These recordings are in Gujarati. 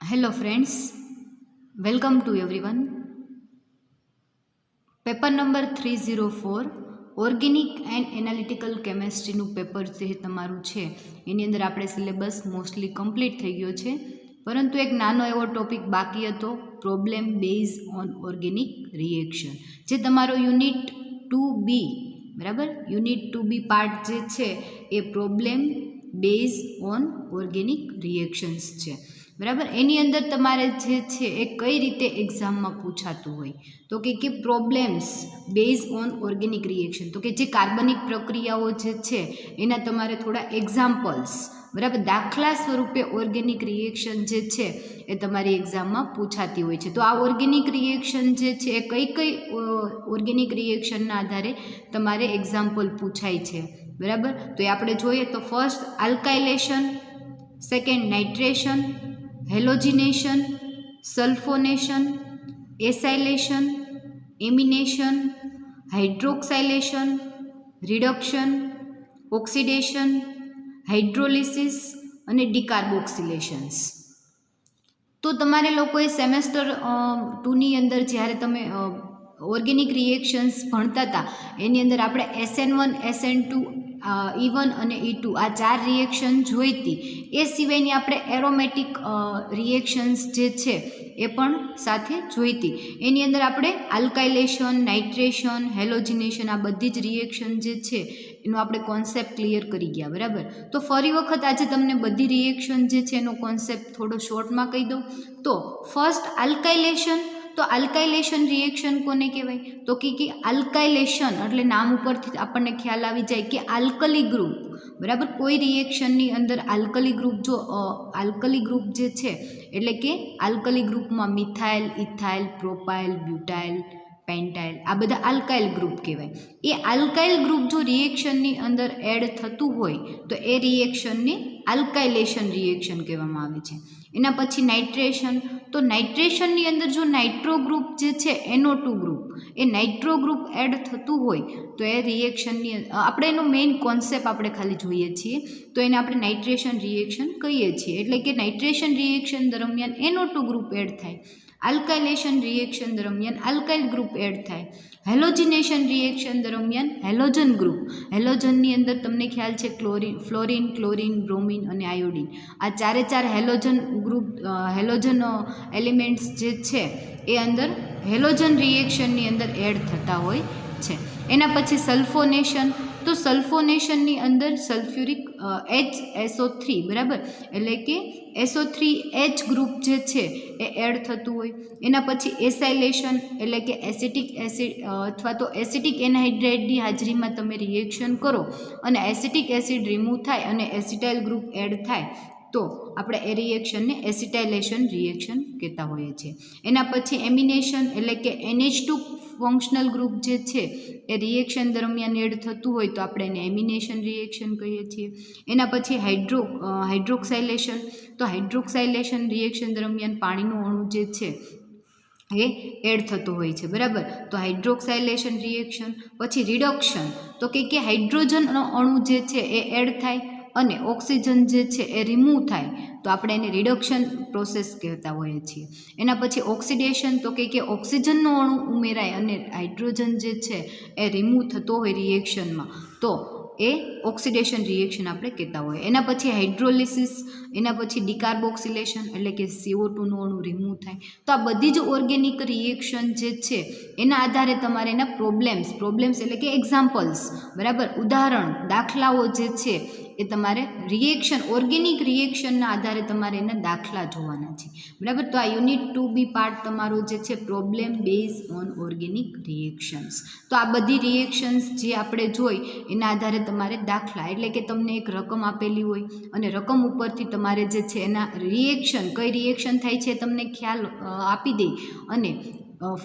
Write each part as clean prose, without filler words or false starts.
Hello friends, welcome to everyone. Paper number 304 organic and analytical કેમેસ્ટ્રીનું પેપર જે તમારું છે એની અંદર આપણે સિલેબસ મોસ્ટલી કમ્પ્લીટ થઈ ગયો છે, પરંતુ એક નાનો એવો ટોપિક બાકી હતો, problem base on organic reaction, જે તમારો યુનિટ 2B, બરાબર, યુનિટ 2B પાર્ટ જે છે એ problem base on organic reactions છે. બરાબર, એની અંદર તમારે જે છે એ કઈ રીતે એક્ઝામમાં પૂછાતું હોય તો કે problems base on organic reaction, તો કે જે કાર્બનિક પ્રક્રિયાઓ જે છે એના તમારે થોડા એક્ઝામ્પલ્સ, બરાબર, દાખલા સ્વરૂપે ઓર્ગેનિક રિએક્શન જે છે એ તમારી એક્ઝામમાં પૂછાતી હોય છે. તો આ ઓર્ગેનિક રિએક્શન જે છે એ કઈ ઓર્ગેનિક રિએક્શનના આધારે તમારે એક્ઝામ્પલ પૂછાય છે, બરાબર. તો એ આપણે જોઈએ તો first alkylation, second nitration, halogenation, sulphonation, acylation, amination, hydroxylation, reduction, oxidation, hydrolysis અને ડિકાર્બોક્સિલેશન્સ. તો તમારે લોકોએ સેમેસ્ટર 2ની અંદર જ્યારે તમે ઓર્ગેનિક રિએક્શન્સ ભણતા હતા એની અંદર આપણે SN1, SN2, E1 અને E2 આ 4 રિએક્શન જોઈ હતી. એ સિવાયની આપણે એરોમેટિક રિએક્શન્સ જે છે એ પણ સાથે જોઈ હતી. એની અંદર આપણે આલ્કાઇલેશન, નાઇટ્રેશન, હેલોજિનેશન આ બધી જ રિએક્શન જે છે એનો આપણે કોન્સેપ્ટ ક્લિયર કરી ગયા, બરાબર. તો ફરી વખત આજે તમને બધી રિએક્શન જે છે એનો કોન્સેપ્ટ થોડો શોર્ટમાં કહી દઉં. તો ફર્સ્ટ આલ્કાઇલેશન. તો આલ્કાઇલેશન રિએક્શન કોને કહેવાય તો કે આલ્કાઇલેશન એટલે નામ ઉપરથી આપણને ખ્યાલ આવી જાય કે આલ્કલી ગ્રુપ, બરાબર. કોઈ રિએક્શનની અંદર આલ્કલી ગ્રુપ, જો આલ્કલી ગ્રુપ જે છે એટલે કે આલ્કલી ગ્રુપમાં મિથાઇલ, ઇથાઇલ, પ્રોપાઇલ, બ્યુટાઇલ, પેન્ટાઇલ આ બધા આલ્કાઇલ ગ્રુપ કહેવાય. એ આલ્કાઇલ ગ્રુપ જો રિએક્શનની અંદર એડ થતું હોય તો એ રિએક્શનને આલ્કાઇલેશન રિએક્શન કહેવામાં આવે છે. એના પછી નાઇટ્રેશન. તો નાઇટ્રેશનની અંદર જો નાઇટ્રો ગ્રુપ જે છે NO2 ગ્રુપ, એ નાઇટ્રો ગ્રુપ એડ થતું હોય તો એ રિએક્શનની આપણે એનો મેઇન કોન્સેપ્ટ આપણે ખાલી જોઈએ છીએ, તો એને આપણે નાઇટ્રેશન રિએક્શન કહીએ છીએ. એટલે કે નાઇટ્રેશન રિએક્શન દરમિયાન NO2 ગ્રુપ એડ થાય, આલ્કાઇલેશન રિએક્શન દરમિયાન આલ્કાઇલ ગ્રુપ એડ થાય, હેલોજિનેશન રિએક્શન દરમિયાન હેલોજન ગ્રુપ, હેલોજનની અંદર તમને ખ્યાલ છે ફ્લોરિન, ક્લોરિન, બ્રોમિન અને આયોડિન, આ ચારે ચાર હેલોજન ગ્રુપ, હેલોજન એલિમેન્ટ્સ જે છે એ અંદર હેલોજન રિએક્શનની અંદર એડ થતા હોય છે. એના પછી સલ્ફોનેશન. તો સલ્ફોનેશનની અંદર સલ્ફ્યુરિક HSO3, બરાબર, એટલે કે SO3H ગ્રુપ જે છે એ એડ થતું હોય. એના પછી એસાઇલેશન એટલે કે એસિટિક એસિડ અથવા તો એસિટિક એનહાઇડ્રાઇડની હાજરીમાં તમે રિએક્શન કરો અને એસિટિક એસિડ રિમૂવ થાય અને એસિટાઇલ ગ્રુપ એડ થાય તો આપણે એ રિએક્શનને એસિટાઇલેશન રિએક્શન કહેતા હોઈએ છીએ. એના પછી એમિનેશન એટલે કે NH2 ફંક્શનલ ગ્રુપ જે છે એ રિએક્શન દરમિયાન એડ થતું હોય તો આપણે એને એમિનેશન રિએક્શન કહીએ છીએ. એના પછી હાઇડ્રોક્સાઇલેશન. તો હાઇડ્રોક્સાઇલેશન રિએક્શન દરમિયાન પાણીનું અણુ જે છે એ એડ થતો હોય છે, બરાબર. તો હાઇડ્રોક્સાઇલેશન રિએક્શન. પછી રિડક્શન. તો કે હાઇડ્રોજનનો અણુ જે છે એ એડ થાય અને ઓક્સિજન જે છે એ રિમૂવ થાય તો આપણે એને રિડક્શન પ્રોસેસ કહેતા હોઈએ છીએ. એના પછી ઓક્સિડેશન. તો કે ઓક્સિજનનો અણુ ઉમેરાય અને હાઇડ્રોજન જે છે એ રિમૂવ થતો હોય રિએક્શનમાં તો એ ઓક્સિડેશન રિએક્શન આપણે કહેતા હોઈએ. એના પછી હાઇડ્રોલિસિસ. એના પછી ડિકાર્બોક્સિલેશન એટલે કે CO2નો અણુ રિમૂવ થાય. તો આ બધી જ ઓર્ગેનિક રિએક્શન જે છે એના આધારે તમારે એના પ્રોબ્લેમ્સ એટલે કે એક્ઝામ્પલ્સ, બરાબર, ઉદાહરણ, દાખલાઓ જે છે એ તમારે રિએક્શન, ઓર્ગેનિક રિએક્શનના આધારે તમારે એના દાખલા જોવાના છે, બરાબર. તો આ યુનિટ 2B પાર્ટ તમારો જે છે problem base on organic reactions. તો આ બધી રિએક્શન્સ જે આપણે જોઈ એના આધારે તમારે દાખલા, એટલે કે તમને એક રકમ આપેલી હોય અને રકમ ઉપરથી તમારે જે છે એના રિએક્શન, કઈ રિએક્શન થાય છે તમને ખ્યાલ આપી દે અને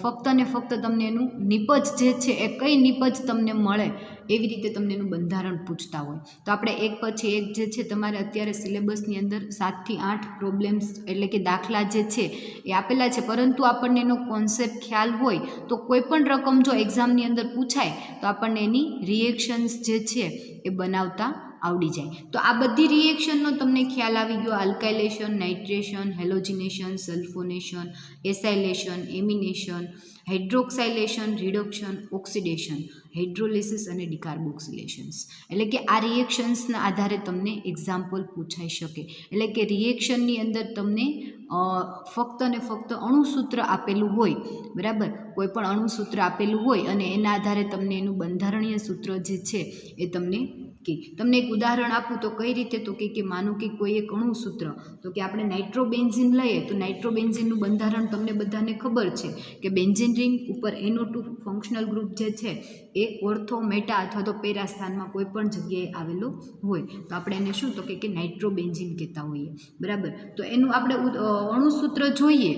ફક્ત ને ફક્ત તમને એનું નિપજ જે છે એ કઈ નિપજ તમને મળે એવી રીતે તમને એનું બંધારણ પૂછતા હોય. તો આપણે એક પછી એક જે છે તમારે અત્યારે સિલેબસની અંદર 7 થી 8 પ્રોબ્લેમ્સ એટલે કે દાખલા જે છે એ આપેલા છે, પરંતુ આપણને એનો કોન્સેપ્ટ ખ્યાલ હોય તો કોઈ પણ રકમ જો એક્ઝામની અંદર પૂછાય તો આપણને એની રિએક્શન્સ જે છે એ બનાવતા આવડી જાય. તો આ બધી રિએક્શનનો તમને ખ્યાલ આવી ગયો. Alkylation, nitration, halogenation, sulphonation, acylation, amination, hydroxylation, reduction, oxidation, hydrolysis અને ડિકાર્બોક્સિલેશન્સ. એટલે કે આ રિએક્શન્સના આધારે તમને એક્ઝામ્પલ પૂછાઈ શકે. એટલે કે રિએક્શનની અંદર તમને ફક્ત ને ફક્ત અણુસૂત્ર આપેલું હોય, બરાબર, કોઈ પણ અણુસૂત્ર આપેલું હોય અને એના આધારે તમને એનું બંધારણીય સૂત્ર જે છે એ તમને એક ઉદાહરણ આપું તો કઈ રીતે, તો કે માનો કે કોઈ એક અણુસૂત્ર, તો કે આપણે નાઇટ્રોબેન્ઝીન લઈએ તો નાઇટ્રોબેન્ઝીનનું બંધારણ તમને બધાને ખબર છે કે બેન્ઝીન રિંગ ઉપર NO2 ફંક્શનલ ગ્રુપ જે છે એ ઓર્થો, મેટા અથવા તો પેરા સ્થાનમાં કોઈ પણ જગ્યાએ આવેલો હોય તો આપણે એને શું તો કે નાઇટ્રોબેન્ઝીન કહેતા હોઈએ, બરાબર. તો એનું આપણે અણુસૂત્ર જોઈએ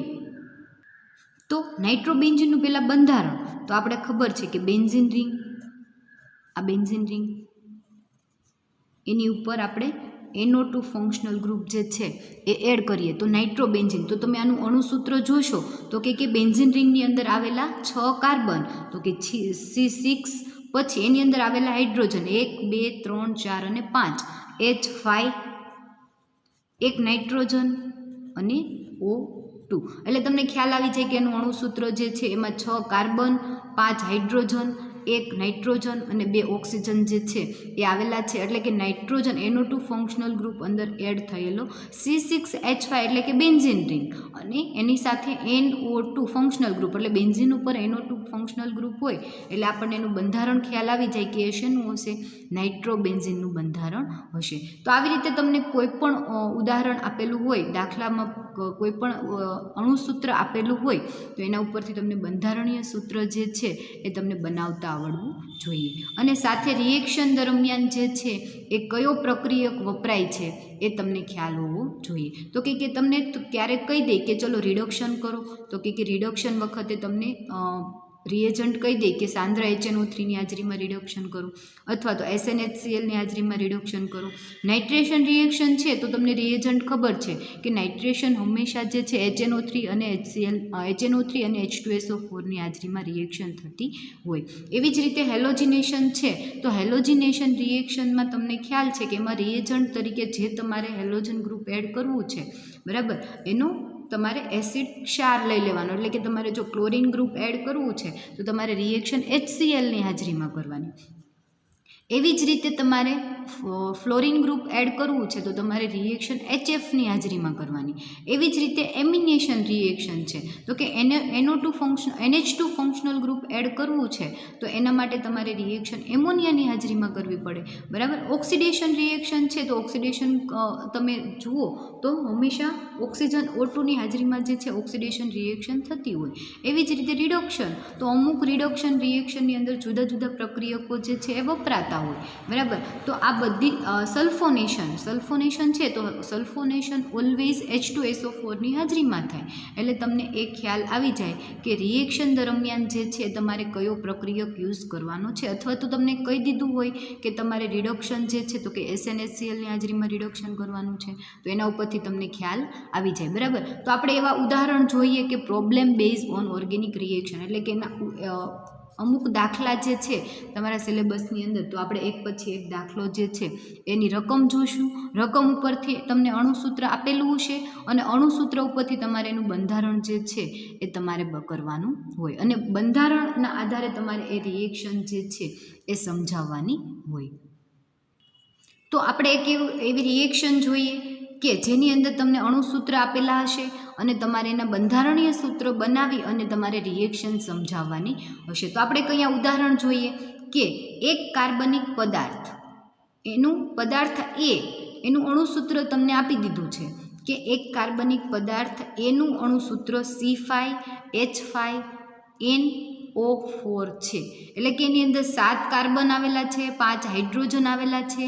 તો નાઇટ્રોબેન્ઝીનનું પહેલાં બંધારણ તો આપણે ખબર છે કે બેન્ઝીન રિંગ, આ બેન્ઝીન રિંગ, એની ઉપર આપણે NO2 ફંક્શનલ ગ્રુપ જે છે એ એડ કરીએ તો નાઇટ્રોબેન્ઝીન. તો તમે આનું અણુસૂત્ર જોશો તો કે બેન્ઝીન રિંગની અંદર આવેલા 6 કાર્બન, તો કે C6, પછી એની અંદર આવેલા હાઇડ્રોજન 1, 2, 3, 4 અને 5, H5, એક નાઇટ્રોજન અને O2. એટલે તમને ખ્યાલ આવી જાય કે એનું અણુસૂત્ર જે છે એમાં 6 કાર્બન, 5 હાઇડ્રોજન, 1 નાઇટ્રોજન અને 2 ઓક્સિજન જે છે એ આવેલા છે. એટલે કે નાઇટ્રોજન NO2 ફંક્શનલ ગ્રુપ અંદર એડ થયેલો, C6H5 એટલે કે બેન્ઝીન રિંગ, અને એની સાથે NO2 ફંક્શનલ ગ્રુપ એટલે બેન્ઝીન ઉપર NO2 ફંક્શનલ ગ્રુપ હોય એટલે આપણને એનું બંધારણ ખ્યાલ આવી જાય કે એ શેનું હશે, નાઇટ્રોબેન્ઝીનનું બંધારણ હશે. તો આવી રીતે તમને કોઈ પણ ઉદાહરણ આપેલું હોય, દાખલામાં કોઈ પણ અણુસૂત્ર આપેલું હોય તો એના ઉપરથી તમને બંધારણીય સૂત્ર જે છે એ તમને બનાવતા આવડવું જોઈએ. અને સાથે રિએક્શન દરમિયાન જે છે એ કયો પ્રક્રિયક વપરાય છે એ તમને ખ્યાલ હોવો જોઈએ. તો કે તમને ક્યારેક કહી દે કે ચલો રિડક્શન કરો, તો કે રિડક્શન વખતે તમને રિએજન્ટ કહી દે કે સાંદ્ર HNO3ની હાજરીમાં રિડક્શન કરો અથવા તો SnHClની હાજરીમાં રિડક્શન કરો. નાઇટ્રેશન રિએક્શન છે તો તમને રિએજન્ટ ખબર છે કે નાઇટ્રેશન હંમેશા જે છે HNO3 અને H2SO4ની હાજરીમાં રિએક્શન થતી હોય. એવી જ રીતે હેલોજિનેશન છે તો હેલોજિનેશન રિએક્શનમાં તમને ખ્યાલ છે કે એમાં રિએજન્ટ તરીકે જે તમારે હેલોજન ગ્રુપ એડ કરવું છે, બરાબર, એનો તમારે એસિડ ક્ષાર લઈ લેવાનો. એટલે કે તમારે જો ક્લોરીન ગ્રુપ એડ કરવું છે તો તમારે રિએક્શન HClની હાજરીમાં કરવાની. એવી જ રીતે તમારે ફ્લોરિન ગ્રુપ એડ કરવું છે તો તમારે રિએક્શન HFની હાજરીમાં કરવાની. એવી જ રીતે એમિનેશન રિએક્શન છે તો કે NH2 ફંક્શનલ ગ્રુપ એડ કરવું છે તો એના માટે તમારે રિએક્શન એમોનિયાની હાજરીમાં કરવી પડે, બરાબર. ઓક્સિડેશન રિએક્શન છે તો ઓક્સિડેશન તમે જુઓ તો હંમેશા ઓક્સિજન O2ની હાજરીમાં જે છે ઓક્સિડેશન રિએક્શન થતી હોય. એવી જ રીતે રિડક્શન, તો અમુક રિડક્શન રિએક્શનની અંદર જુદા જુદા પ્રક્રિયકો જે છે એ વપરાતા હોય, બરાબર. તો આ બધી સલ્ફોનેશન છે તો સલ્ફોનેશન ઓલવેઝ H2SO4ની હાજરીમાં થાય. એટલે તમને એ ખ્યાલ આવી જાય કે રિએક્શન દરમિયાન જે છે તમારે કયો પ્રક્રિયક યુઝ કરવાનો છે. અથવા તો તમને કહી દીધું હોય કે તમારે રિડક્શન જે છે તો કે SnHClની હાજરીમાં રિડક્શન કરવાનું છે તો એના ઉપરથી તમને ખ્યાલ આવી જાય, બરાબર. તો આપણે એવા ઉદાહરણ જોઈએ કે problem base on organic reaction, એટલે કે એના અમુક દાખલા જે છે તમારા સિલેબસની અંદર. તો આપણે એક પછી એક દાખલો જે છે એની રકમ જોઈશું. રકમ ઉપરથી તમને અણુસૂત્ર આપેલું હશે અને અણુસૂત્ર ઉપરથી તમારે એનું બંધારણ જે છે એ તમારે કરવાનું હોય અને બંધારણના આધારે તમારે એ રિએક્શન જે છે એ સમજાવવાની હોય. તો આપણે એક એવી રિએક્શન જોઈએ કે જેની અંદર તમને અણુસૂત્ર આપેલા હશે અને તમારે એના બંધારણીય સૂત્ર બનાવી અને તમારે રિએક્શન સમજાવવાની હશે. તો આપણે કયા ઉદાહરણ જોઈએ કે એક કાર્બનિક પદાર્થ, એનું પદાર્થ A, એનું અણુસૂત્ર તમને આપી દીધું છે કે એક કાર્બનિક પદાર્થ એનું અણુસૂત્ર C5H5NO4 છે. એટલે કે એની અંદર 7 કાર્બન આવેલા છે, 5 હાઇડ્રોજન આવેલા છે,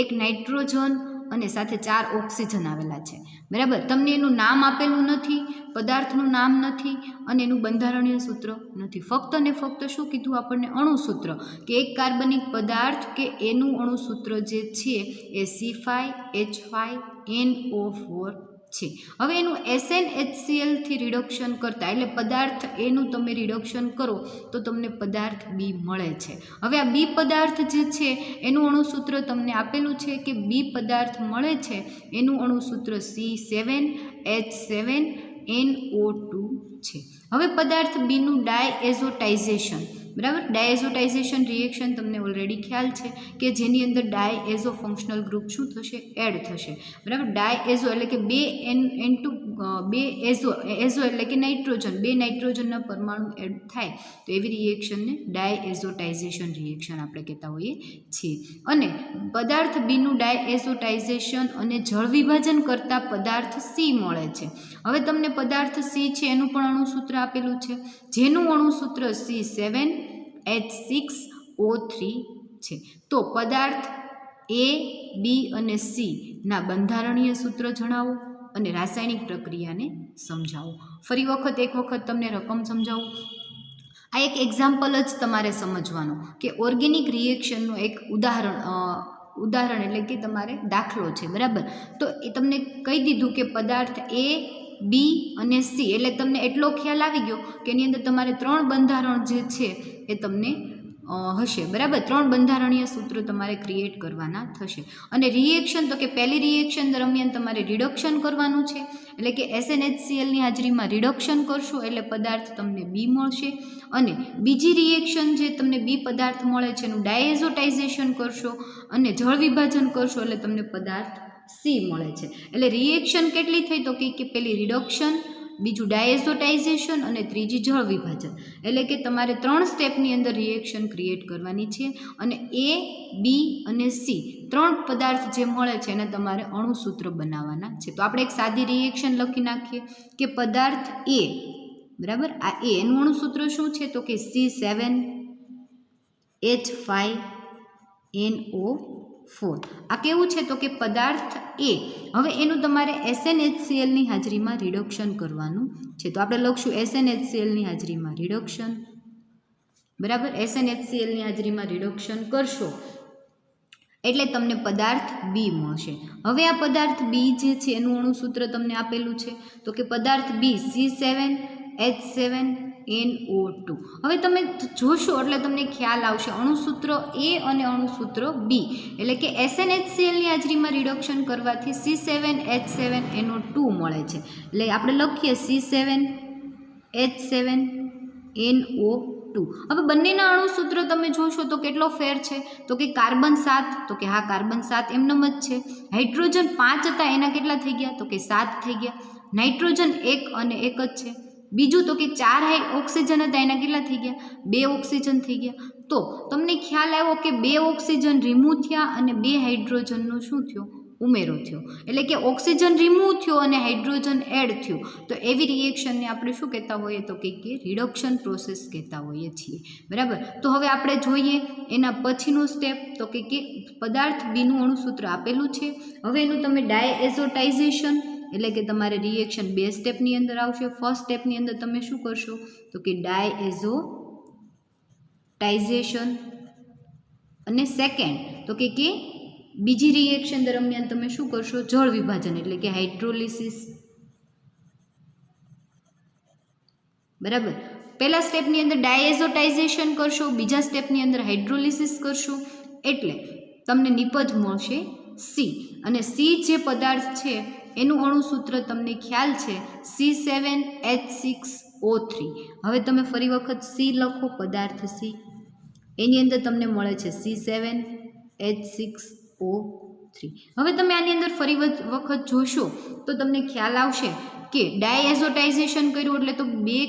1 નાઇટ્રોજન અને સાથે 4 ઓક્સિજન આવેલા છે, બરાબર. તમને એનું નામ આપેલું નથી, પદાર્થનું નામ નથી અને એનું બંધારણીય સૂત્ર નથી. ફક્ત ને ફક્ત શું કીધું આપણને? અણુસૂત્ર, કે એક કાર્બનિક પદાર્થ કે એનું અણુસૂત્ર જે છે એ C5H5NO4 છે. હવે એનું SnHCl થી રિડક્શન કરતા, એટલે પદાર્થ એનું તમે રિડક્શન કરો તો તમને પદાર્થ બી મળે છે. હવે આ બી પદાર્થ જે છે એનું અણુસૂત્ર તમને આપેલું છે કે બી પદાર્થ મળે છે એનું અણુસૂત્ર C7H7NO2 છે. હવે પદાર્થ બીનું ડાયએઝોટાઇઝેશન, બરાબર. ડાયએઝોટાઇઝેશન રિએક્શન તમને ઓલરેડી ખ્યાલ છે કે જેની અંદર ડાયએઝો ફંક્શનલ ગ્રુપ શું થશે? એડ થશે, બરાબર. ડાયએઝો એટલે કે બે એઝો એટલે કે નાઇટ્રોજન, 2 નાઇટ્રોજનના પરમાણુ એડ થાય તો એવી રિએક્શનને ડાયએઝોટાઇઝેશન રિએક્શન આપણે કહેતા હોઈએ છીએ. અને પદાર્થ બીનું ડાયએઝોટાઇઝેશન અને જળ વિભાજન કરતા પદાર્થ સી મળે છે. હવે તમને પદાર્થ સી છે એનું પણ અણુસૂત્ર આપેલું છે, જેનું અણુસૂત્ર C7H6O3 છે. તો પદાર્થ એ, બી અને સી ના બંધારણીય સૂત્ર જણાવો અને રાસાયણિક પ્રક્રિયાને સમજાવો. ફરી એક વખત તમને રકમ સમજાવું. આ એક એક્ઝામ્પલ જ તમારે સમજવાનું કે ઓર્ગેનિક રિએક્શનનું એક ઉદાહરણ એટલે કે તમારે દાખલો છે, બરાબર. તો એ તમને કહી દીધું કે પદાર્થ એ, બી અને સી, એટલે તમને એટલો ખ્યાલ આવી ગયો કે એની અંદર તમારે 3 બંધારણ જે છે એ તમને હશે, બરાબર. 3 બંધારણીય સૂત્રો તમારે ક્રિએટ કરવાના થશે. અને રિએક્શન તો કે પહેલી રિએક્શન દરમિયાન તમારે રિડક્શન કરવાનું છે, એટલે કે SnHClની હાજરીમાં રિડક્શન કરશો એટલે પદાર્થ તમને બી મળશે. અને બીજી રિએક્શન જે તમને બી પદાર્થ મળે છે એનું ડાયએઝોટાઇઝેશન કરશો અને જળ વિભાજન કરશો એટલે તમને પદાર્થ સી મળે છે. એટલે રિએક્શન કેટલી થઈ? તો કે પેલી રિડક્શન, બીજું ડાયએઝોટાઇઝેશન અને ત્રીજી જળ વિભાજન. એટલે કે તમારે 3 સ્ટેપની અંદર રિએક્શન ક્રિએટ કરવાની છે. અને એ, બી અને સી 3 પદાર્થ જે મળે છે એને તમારે અણુસૂત્ર બનાવવાના છે. તો આપણે એક સાદી રિએક્શન લખી નાખીએ કે પદાર્થ એ, બરાબર. આ એનું અણુસૂત્ર શું છે? તો કે C7H5NO4. આ કેવું છે? તો કે પદાર્થ એ. હવે એનું તમારે SnHClની હાજરીમાં રિડક્શન કરવાનું છે. તો આપણે લખશું SnHClની હાજરીમાં રિડક્શન, બરાબર. SnHClની હાજરીમાં રિડક્શન કરશો એટલે તમને પદાર્થ બી મળશે. હવે આ પદાર્થ બી જે છે એનું અણુસૂત્ર તમને આપેલું છે તો કે પદાર્થ બી C7H7NO2. હવે તમે જોશો એટલે તમને ખ્યાલ આવશે અણુસૂત્ર એ અને અણુસૂત્ર બી, એટલે કે SnHClની હાજરીમાં રિડક્શન કરવાથી C7H7NO2 મળે છે. એટલે આપણે લખીએ C7H7NO2. હવે બંનેના અણુસૂત્ર તમે જોશો તો કેટલો ફેર છે? તો કે કાર્બન 7, તો કે હા કાર્બન 7 એમનેમ જ છે. હાઇડ્રોજન 5 હતા એના કેટલા થઈ ગયા? તો કે 7 થઈ ગયા. નાઇટ્રોજન 1 અને 1 જ છે. બીજું તો કે 4 ઓક્સિજન હતા એના કેટલા થઈ ગયા? 2 ઓક્સિજન થઈ ગયા. તો તમને ખ્યાલ આવ્યો કે 2 ઓક્સિજન રિમૂવ થયા અને 2 હાઇડ્રોજનનો શું થયો? ઉમેરો થયો. એટલે કે ઓક્સિજન રિમૂવ થયો અને હાઇડ્રોજન એડ થયું. તો એવી રિએક્શનને આપણે શું કહેતા હોઈએ? તો કે રિડક્શન પ્રોસેસ કહેતા હોઈએ છીએ, બરાબર. તો હવે આપણે જોઈએ એના પછીનો સ્ટેપ તો કે પદાર્થ બીનું અણુસૂત્ર આપેલું છે. હવે એનું તમે ડાયએઝોટાઇઝેશન એટલે કે તમારે રિએક્શન 2 સ્ટેપની અંદર આવશે. ફર્સ્ટ સ્ટેપની અંદર તમે શું કરશો? તો કે ડાયએઝોટાઇઝેશન અને સેકન્ડ તો કે બીજી રિએક્શન દરમિયાન તમે શું કરશો? જળ વિભાજન એટલે કે હાઇડ્રોલિસિસ, બરાબર. પહેલા સ્ટેપની અંદર ડાયએઝોટાઇઝેશન કરશો, બીજા સ્ટેપની અંદર હાઇડ્રોલિસિસ કરશો એટલે તમને નિપજ મળશે સી. અને સી જે પદાર્થ છે એનું અણુસૂત્ર તમને ખ્યાલ છે C7H6O3. હવે તમે ફરી વખત સી લખો, પદાર્થ સી એની અંદર તમને મળે છે C7H6O3. હવે તમે આની અંદર ફરી વખત જોશો તો તમને ખ્યાલ આવશે કે ડાયએઝોટાઇઝેશન કર્યું એટલે તો 2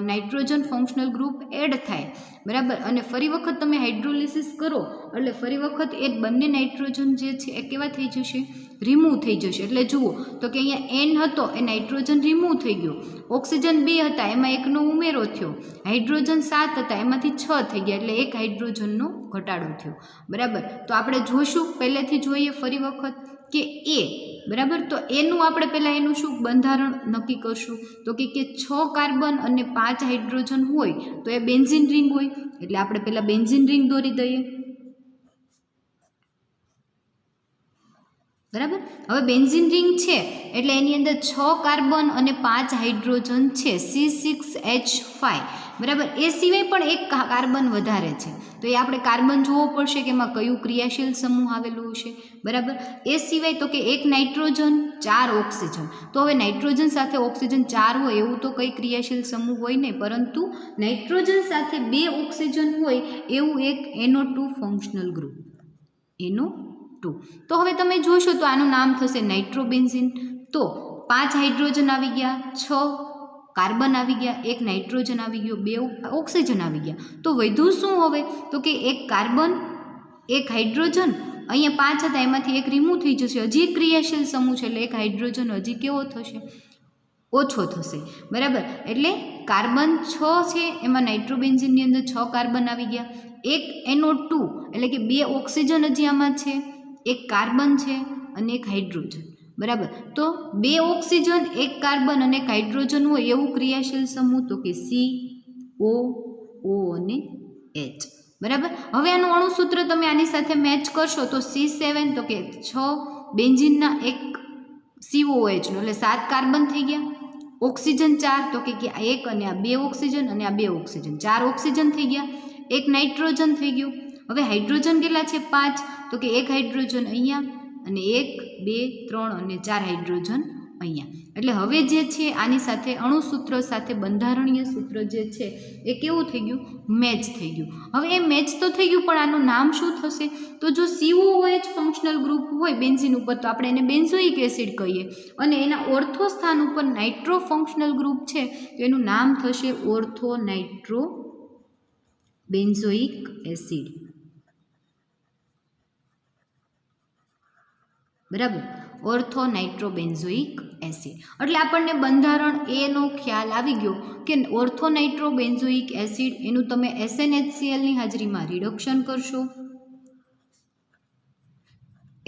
નાઇટ્રોજન ફંક્શનલ ગ્રુપ એડ થાય, બરાબર. અને ફરી વખત તમે હાઇડ્રોલિસિસ કરો એટલે ફરી વખત એ બંને નાઇટ્રોજન જે છે એ કેવા થઈ જશે? રિમૂવ થઈ જશે. એટલે જુઓ તો કે અહીંયા N હતો એ નાઇટ્રોજન રિમૂવ થઈ ગયો, ઓક્સિજન 2 હતા એમાં 1નો ઉમેરો થયો, હાઇડ્રોજન 7 હતા એમાંથી 6 થઈ ગયા એટલે 1 હાઇડ્રોજનનો ઘટાડો થયો, બરાબર. તો આપણે જોઈશું પહેલેથી જોઈએ ફરી વખત કે એ, બરાબર. તો એનું આપણે પહેલાં એનું શું બંધારણ નક્કી કરશું, તો કે 6 કાર્બન અને 5 હાઇડ્રોજન હોય તો એ બેન્ઝીન રિંગ હોય. એટલે આપણે પહેલાં બેન્ઝીન રિંગ દોરી દઈએ, બરાબર. હવે બેન્ઝીન રિંગ છે એટલે એની અંદર 6 કાર્બન અને 5 હાઇડ્રોજન છે, C6H5, બરાબર. એ સિવાય પણ એક કાર્બન વધારે છે, તો એ આપણે કાર્બન જોવો પડશે કે એમાં કયું ક્રિયાશીલ સમૂહ આવેલું હશે, બરાબર. એ સિવાય તો કે એક નાઇટ્રોજન, 4 ઓક્સિજન. તો હવે નાઇટ્રોજન સાથે ઓક્સિજન 4 હોય એવું તો કંઈ ક્રિયાશીલ સમૂહ હોય નહીં, પરંતુ નાઇટ્રોજન સાથે 2 ઓક્સિજન હોય એવું એક NO2 ફંક્શનલ ગ્રુપ, NO2. તો હવે તમે જોશો તો આનું નામ થશે નાઇટ્રોબેન્ઝીન. તો 5 હાઇડ્રોજન આવી ગયા, 6 કાર્બન આવી ગયા, એક નાઇટ્રોજન આવી ગયો, 2 ઓક્સિજન આવી ગયા. તો વધ્યું શું હવે, તો કે એક કાર્બન, એક હાઇડ્રોજન, અહીંયા 5 હતા એમાંથી એક રિમૂવ થઈ જશે, હજી એક ક્રિયાશીલ સમૂહ છે એટલે એક હાઇડ્રોજન હજી કેવો થશે, ઓછો થશે, બરાબર. એટલે કાર્બન 6 છે એમાં નાઇટ્રોબેન્ઝીનની અંદર 6 કાર્બન આવી ગયા, એક NO2 એટલે કે 2 ઓક્સિજન હજી આમાં છે, એક કાર્બન છે અને એક હાઇડ્રોજન, બરાબર. તો 2 ઓક્સિજન, એક કાર્બન અને એક હાઇડ્રોજન હોય એવું ક્રિયાશીલ સમૂહ તો કે CO, O અને H, બરાબર. હવે આનું અણુસૂત્ર તમે આની સાથે મેચ કરશો તો C7 તો કે 6 બેન્ઝીનના એક COOH નો એટલે 7 કાર્બન થઈ ગયા, ઓક્સિજન 4 તો કે 1 અને આ 2 ઓક્સિજન અને આ 2 ઓક્સિજન, 4 ઓક્સિજન થઈ ગયા, એક નાઇટ્રોજન થઈ ગયું. હવે હાઇડ્રોજન કેટલા છે, 5, તો કે એક હાઇડ્રોજન અહીંયા અને 1, 2, 3 અને 4 હાઇડ્રોજન અહીંયા. એટલે હવે જે છે આની સાથે અણુસૂત્ર સાથે બંધારણીય સૂત્ર જે છે એ કેવું થઈ ગયું, મેચ થઈ ગયું. હવે એ મેચ તો થઈ ગયું પણ આનું નામ શું થશે, તો જો COOH ફંક્શનલ ગ્રુપ હોય બેન્ઝીન ઉપર તો આપણે એને બેન્ઝોઇક એસિડ કહીએ, અને એના ઓર્થો સ્થાન ઉપર નાઇટ્રો ફંક્શનલ ગ્રુપ છે તો એનું નામ થશે ઓર્થો નાઇટ્રો બેન્ઝોઇક એસિડ, બરાબર. Ortho nitrobenzoic acid. એટલે આપણને બંધારણ એનો ખ્યાલ આવી ગયો કે ઓર્થો નાઇટ્રોબેન્ઝોઇક એસિડ એનું તમે SnHClની હાજરીમાં રિડક્શન કરશો,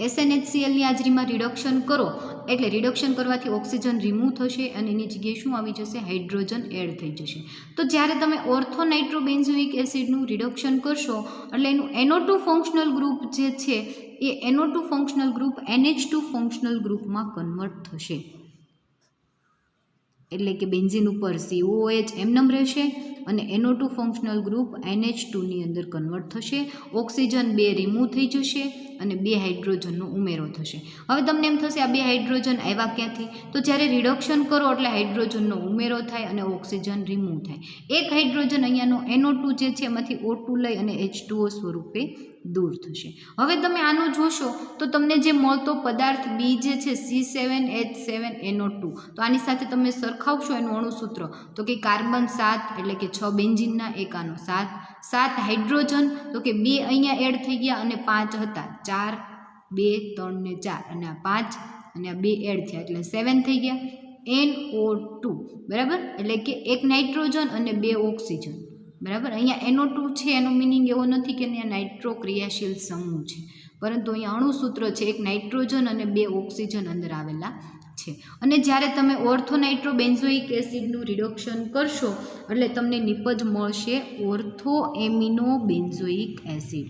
SnHClની હાજરીમાં રિડક્શન કરો એટલે રિડક્શન કરવાથી ઓક્સિજન રિમૂવ થશે અને એની જગ્યાએ શું આવી જશે, હાઇડ્રોજન એડ થઈ જશે. તો જ્યારે તમે ઓર્થો નાઇટ્રોબેન્ઝોઇક એસિડનું રિડક્શન કરશો એટલે એનું NO2 ફંક્શનલ ગ્રુપ જે છે એ NO2 functional group NH2 functional ગ્રુપમાં કન્વર્ટ થશે. એટલે કે બેન્ઝીન ઉપર COOH એમનેમ રહેશે અને NO2 ફંક્શનલ ગ્રુપ NH2ની અંદર કન્વર્ટ થશે, ઓક્સિજન 2 રિમૂવ થઈ જશે અને 2 હાઇડ્રોજનનો ઉમેરો થશે. હવે તમને એમ થશે આ 2 હાઇડ્રોજન આવ્યા ક્યાંથી, તો જ્યારે રિડક્શન કરો એટલે હાઇડ્રોજનનો ઉમેરો થાય અને ઓક્સિજન રિમૂવ થાય. એક હાઇડ્રોજન અહીંયાનો NO2 જે છે એમાંથી O2 લઈ અને H2O સ્વરૂપે દૂર થશે. હવે તમે આનું જોશો તો તમને જે મળતો પદાર્થ બી જે છે C7H7NO2, તો આની સાથે તમે સરખાવશો એનું અણુસૂત્ર તો કે કાર્બન 7 એટલે કે 6 બેન્ઝીનના, એક આનો 7 હાઇડ્રોજન તો કે 2 અહીંયા એડ થઈ ગયા અને 5 હતા, 4, 2, 3 ને 4 અને આ 5 અને આ 2 એડ થયા એટલે 7 થઈ ગયા, NO2, બરાબર. એટલે કે એક નાઇટ્રોજન અને 2 ઓક્સિજન, બરાબર. અહીંયા NO2 છે એનો મિનિંગ એવો નથી કે અહીંયા નાઇટ્રો ક્રિયાશીલ સમૂહ છે, પરંતુ અહીંયા અણુસૂત્ર છે એક નાઇટ્રોજન અને 2 ઓક્સિજન અંદર આવેલા છે. અને જ્યારે તમે ઓર્થો નાઇટ્રોબેન્ઝોઇક એસિડનું રિડક્શન કરશો એટલે તમને નિપજ મળશે ઓર્થો એમિનો બેન્ઝોઇક એસિડ,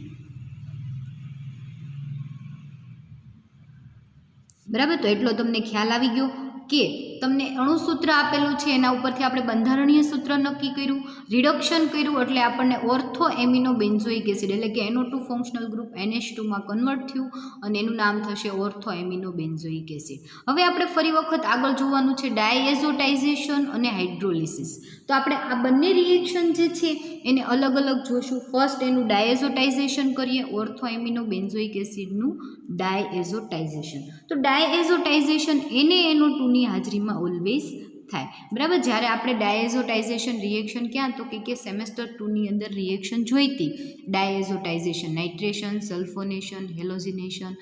બરાબર. તો એટલો તમને ખ્યાલ આવી ગયો કે તમને અણુસૂત્ર આપેલું છે એના ઉપરથી આપણે બંધારણીય સૂત્ર નક્કી કર્યું, રિડક્શન કર્યું એટલે આપણને ઓર્થો એમિનો બેન્ઝોઇક એસિડ એટલે કે NO2 ફંક્શનલ ગ્રુપ NH2માં કન્વર્ટ થયું અને એનું નામ થશે ઓર્થો એમિનો બેન્ઝોઇક એસિડ. હવે આપણે ફરી વખત આગળ જોવાનું છે ડાયએઝોટાઇઝેશન અને હાઇડ્રોલિસિસ. તો આપણે આ બંને રિએક્શન જે છે એને અલગ અલગ જોશું. ફર્સ્ટ એનું ડાયએઝોટાઇઝેશન કરીએ, ઓર્થો એમિનો બેન્ઝોઇક એસિડનું ડાયએઝોટાઇઝેશન. તો ડાયએઝોટાઇઝેશન NaNO2ની હાજરીમાં ઓલવેઝ થાય, બરાબર. જ્યારે આપણે ડાયએઝોટાઇઝેશન રિએક્શન ક્યાં તો કે સેમેસ્ટર 2ની અંદર રિએક્શન જોઈતી, ડાયએઝોટાઇઝેશન, નાઇટ્રેશન, સલ્ફોનેશન, હેલોજિનેશન,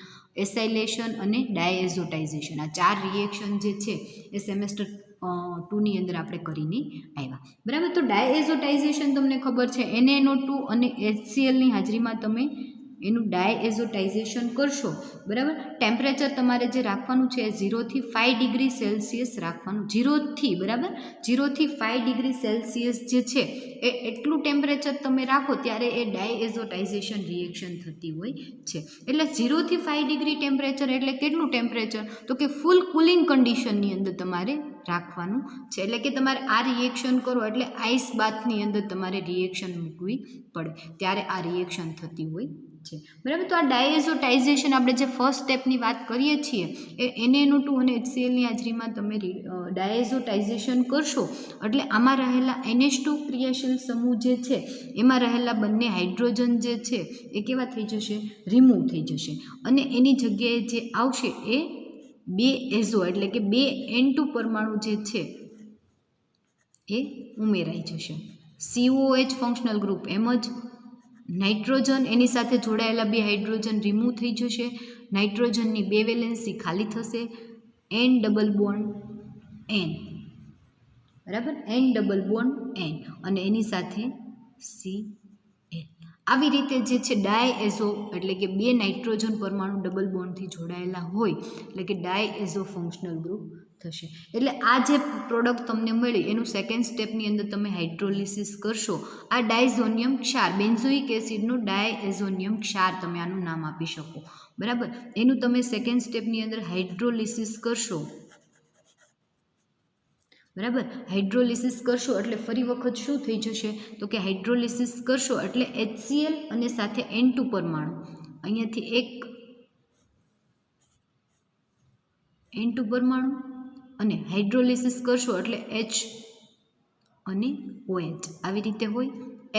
એસાઇલેશન અને ડાયએઝોટાઇઝેશન, આ 4 રિએક્શન જે છે એ સેમેસ્ટર 2ની અંદર આપણે કરીને આવ્યા, બરાબર. તો ડાયએઝોટાઇઝેશન તમને ખબર છે NaNO2 અને HClની હાજરીમાં તમે એનું ડાયએઝોટાઇઝેશન કરશો, બરાબર. ટેમ્પરેચર તમારે જે રાખવાનું છે એ 0 થી 5 ડિગ્રી સેલ્સિયસ રાખવાનું. 0 બરાબર 0 થી 5 ડિગ્રી સેલ્સિયસ જે છે એ એટલું ટેમ્પરેચર તમે રાખો ત્યારે એ ડાયએઝોટાઇઝેશન રિએક્શન થતી હોય છે. એટલે 0 થી 5 ડિગ્રી ટેમ્પરેચર એટલે કેટલું ટેમ્પરેચર? તો કે ફૂલ કુલિંગ કન્ડિશનની અંદર તમારે રાખવાનું છે. એટલે કે તમારે આ રિએક્શન કરો એટલે આઈસ બાથની અંદર તમારે રિએક્શન મૂકવી પડે ત્યારે આ રિએક્શન થતી હોય છે, બરાબર. તો આ ડાયએઝોટાઇઝેશન આપણે જે ફર્સ્ટ સ્ટેપની વાત કરીએ છીએ એ Na2 અને HClની હાજરીમાં તમે ડાયએઝોટાઇઝેશન કરશો એટલે આમાં રહેલા NH2 ક્રિયાશીલ સમૂહ જે છે એમાં રહેલા બંને હાઇડ્રોજન જે છે એ કેવા થઈ જશે? રિમૂવ થઈ જશે અને એની જગ્યાએ જે આવશે એ 2 એઝો એટલે કે 2 N2 પરમાણુ જે છે એ ઉમેરાઈ જશે. COH ફંક્શનલ ગ્રુપ એમ જ નાઇટ્રોજન એની સાથે જોડાયેલા 2 હાઇડ્રોજન રિમૂવ થઈ જશે, નાઇટ્રોજનની 2 વેલેન્સી ખાલી થશે, N ડબલ બોન્ડ N, બરાબર, N ડબલ બોન્ડ N અને એની સાથે Cl. આવી રીતે જે છે ડાયએઝો એટલે કે 2 નાઇટ્રોજન પરમાણુ ડબલ બોન્ડથી જોડાયેલા હોય એટલે કે ડાયએઝો ફંક્શનલ ગ્રુપ થશે. એટલે આ જે પ્રોડક્ટ તમને મળી એનું સેકન્ડ સ્ટેપની અંદર તમે હાઇડ્રોલિસિસ કરશો. આ ડાયઝોનિયમ ક્ષાર, બેન્ઝોઇક એસિડનું ડાયએઝોનિયમ ક્ષાર તમે આનું નામ આપી શકો, બરાબર. એનું તમે સેકન્ડ સ્ટેપની અંદર હાઇડ્રોલિસિસ કરશો, બરાબર. હાઇડ્રોલિસિસ કરશો એટલે ફરી વખત શું થઈ જશે? તો કે હાઇડ્રોલિસિસ કરશો એટલે HCl અને સાથે N2 પરમાણુ અહીંયાથી એક N2 પરમાણુ અને હાઇડ્રોલિસિસ કરશો એટલે H અને OH આવી રીતે હોય,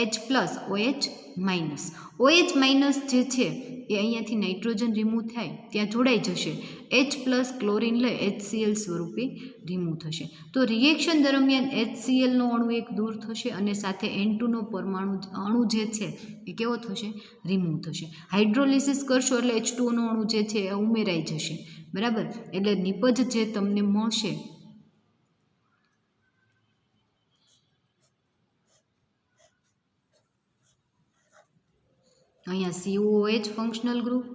H plus OH minus. OH minus જે છે એ અહીંયાથી નાઇટ્રોજન રિમૂવ થાય ત્યાં જોડાઈ જશે, H પ્લસ ક્લોરિન લઈ HCl સ્વરૂપે રિમૂવ થશે. તો રિએક્શન દરમિયાન HClનો અણુ એક દૂર થશે અને સાથે N2નો અણુ જે છે એ કેવો થશે? રિમૂવ થશે. હાઇડ્રોલિસિસ કરશો એટલે H2ઓનો અણુ જે છે એ ઉમેરાઈ જશે, બરાબર. એટલે નિપજ જે તમને મળશે અહીંયા COH ફંક્શનલ ગ્રુપ,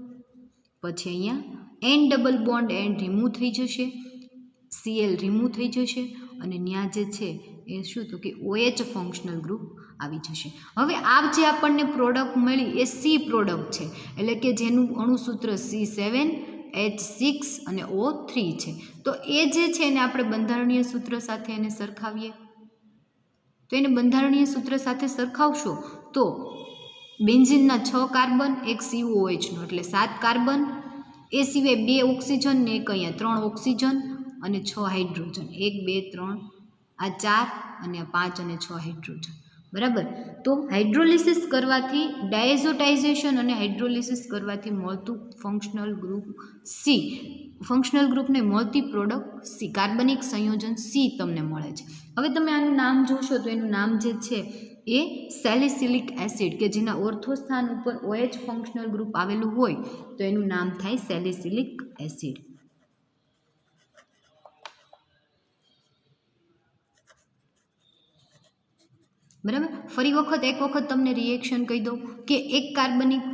પછી અહીંયા N double bond N remove થઈ જશે, Cl રિમૂવ થઈ જશે અને ત્યાં જે છે એ શું? તો કે OH ફંક્શનલ ગ્રુપ આવી જશે. હવે આ જે આપણને પ્રોડક્ટ મળી એ C પ્રોડક્ટ છે એટલે કે જેનું અણુસૂત્ર C7H6 અને O3 છે. તો એ જે છે એને આપણે બંધારણીય સૂત્ર સાથે એને સરખાવીએ તો એને બંધારણીય સૂત્ર સાથે સરખાવશો તો બેન્ઝીનના 6 કાર્બન, એક COHનો એટલે 7 કાર્બન, એ સિવાય 2 ઓક્સિજન ને એક અહીંયા 3 ઓક્સિજન અને 6 હાઇડ્રોજન, 1 2 3 આ 4 અને આ 5 અને 6 હાઇડ્રોજન, બરાબર. તો હાઇડ્રોલિસિસ કરવાથી ડાયઝોટાઇઝેશન અને હાઇડ્રોલિસિસ કરવાથી મળતું ફંક્શનલ ગ્રુપ C, ફંક્શનલ ગ્રુપને મળતી પ્રોડક્ટ C, કાર્બનિક સંયોજન C તમને મળે છે. હવે તમે આનું નામ જોશો તો એનું નામ જે છે એ સેલિસિલિક એસિડ કે જેના ઓર્થો સ્થાન ઉપર OH ફંક્શનલ ગ્રુપ આવેલું હોય તો એનું નામ થાય સેલિસિલિક એસિડ. બરાબર. ફરી વખત એક વખત તમને રિએક્શન કહી દઉં કે એક કાર્બનિક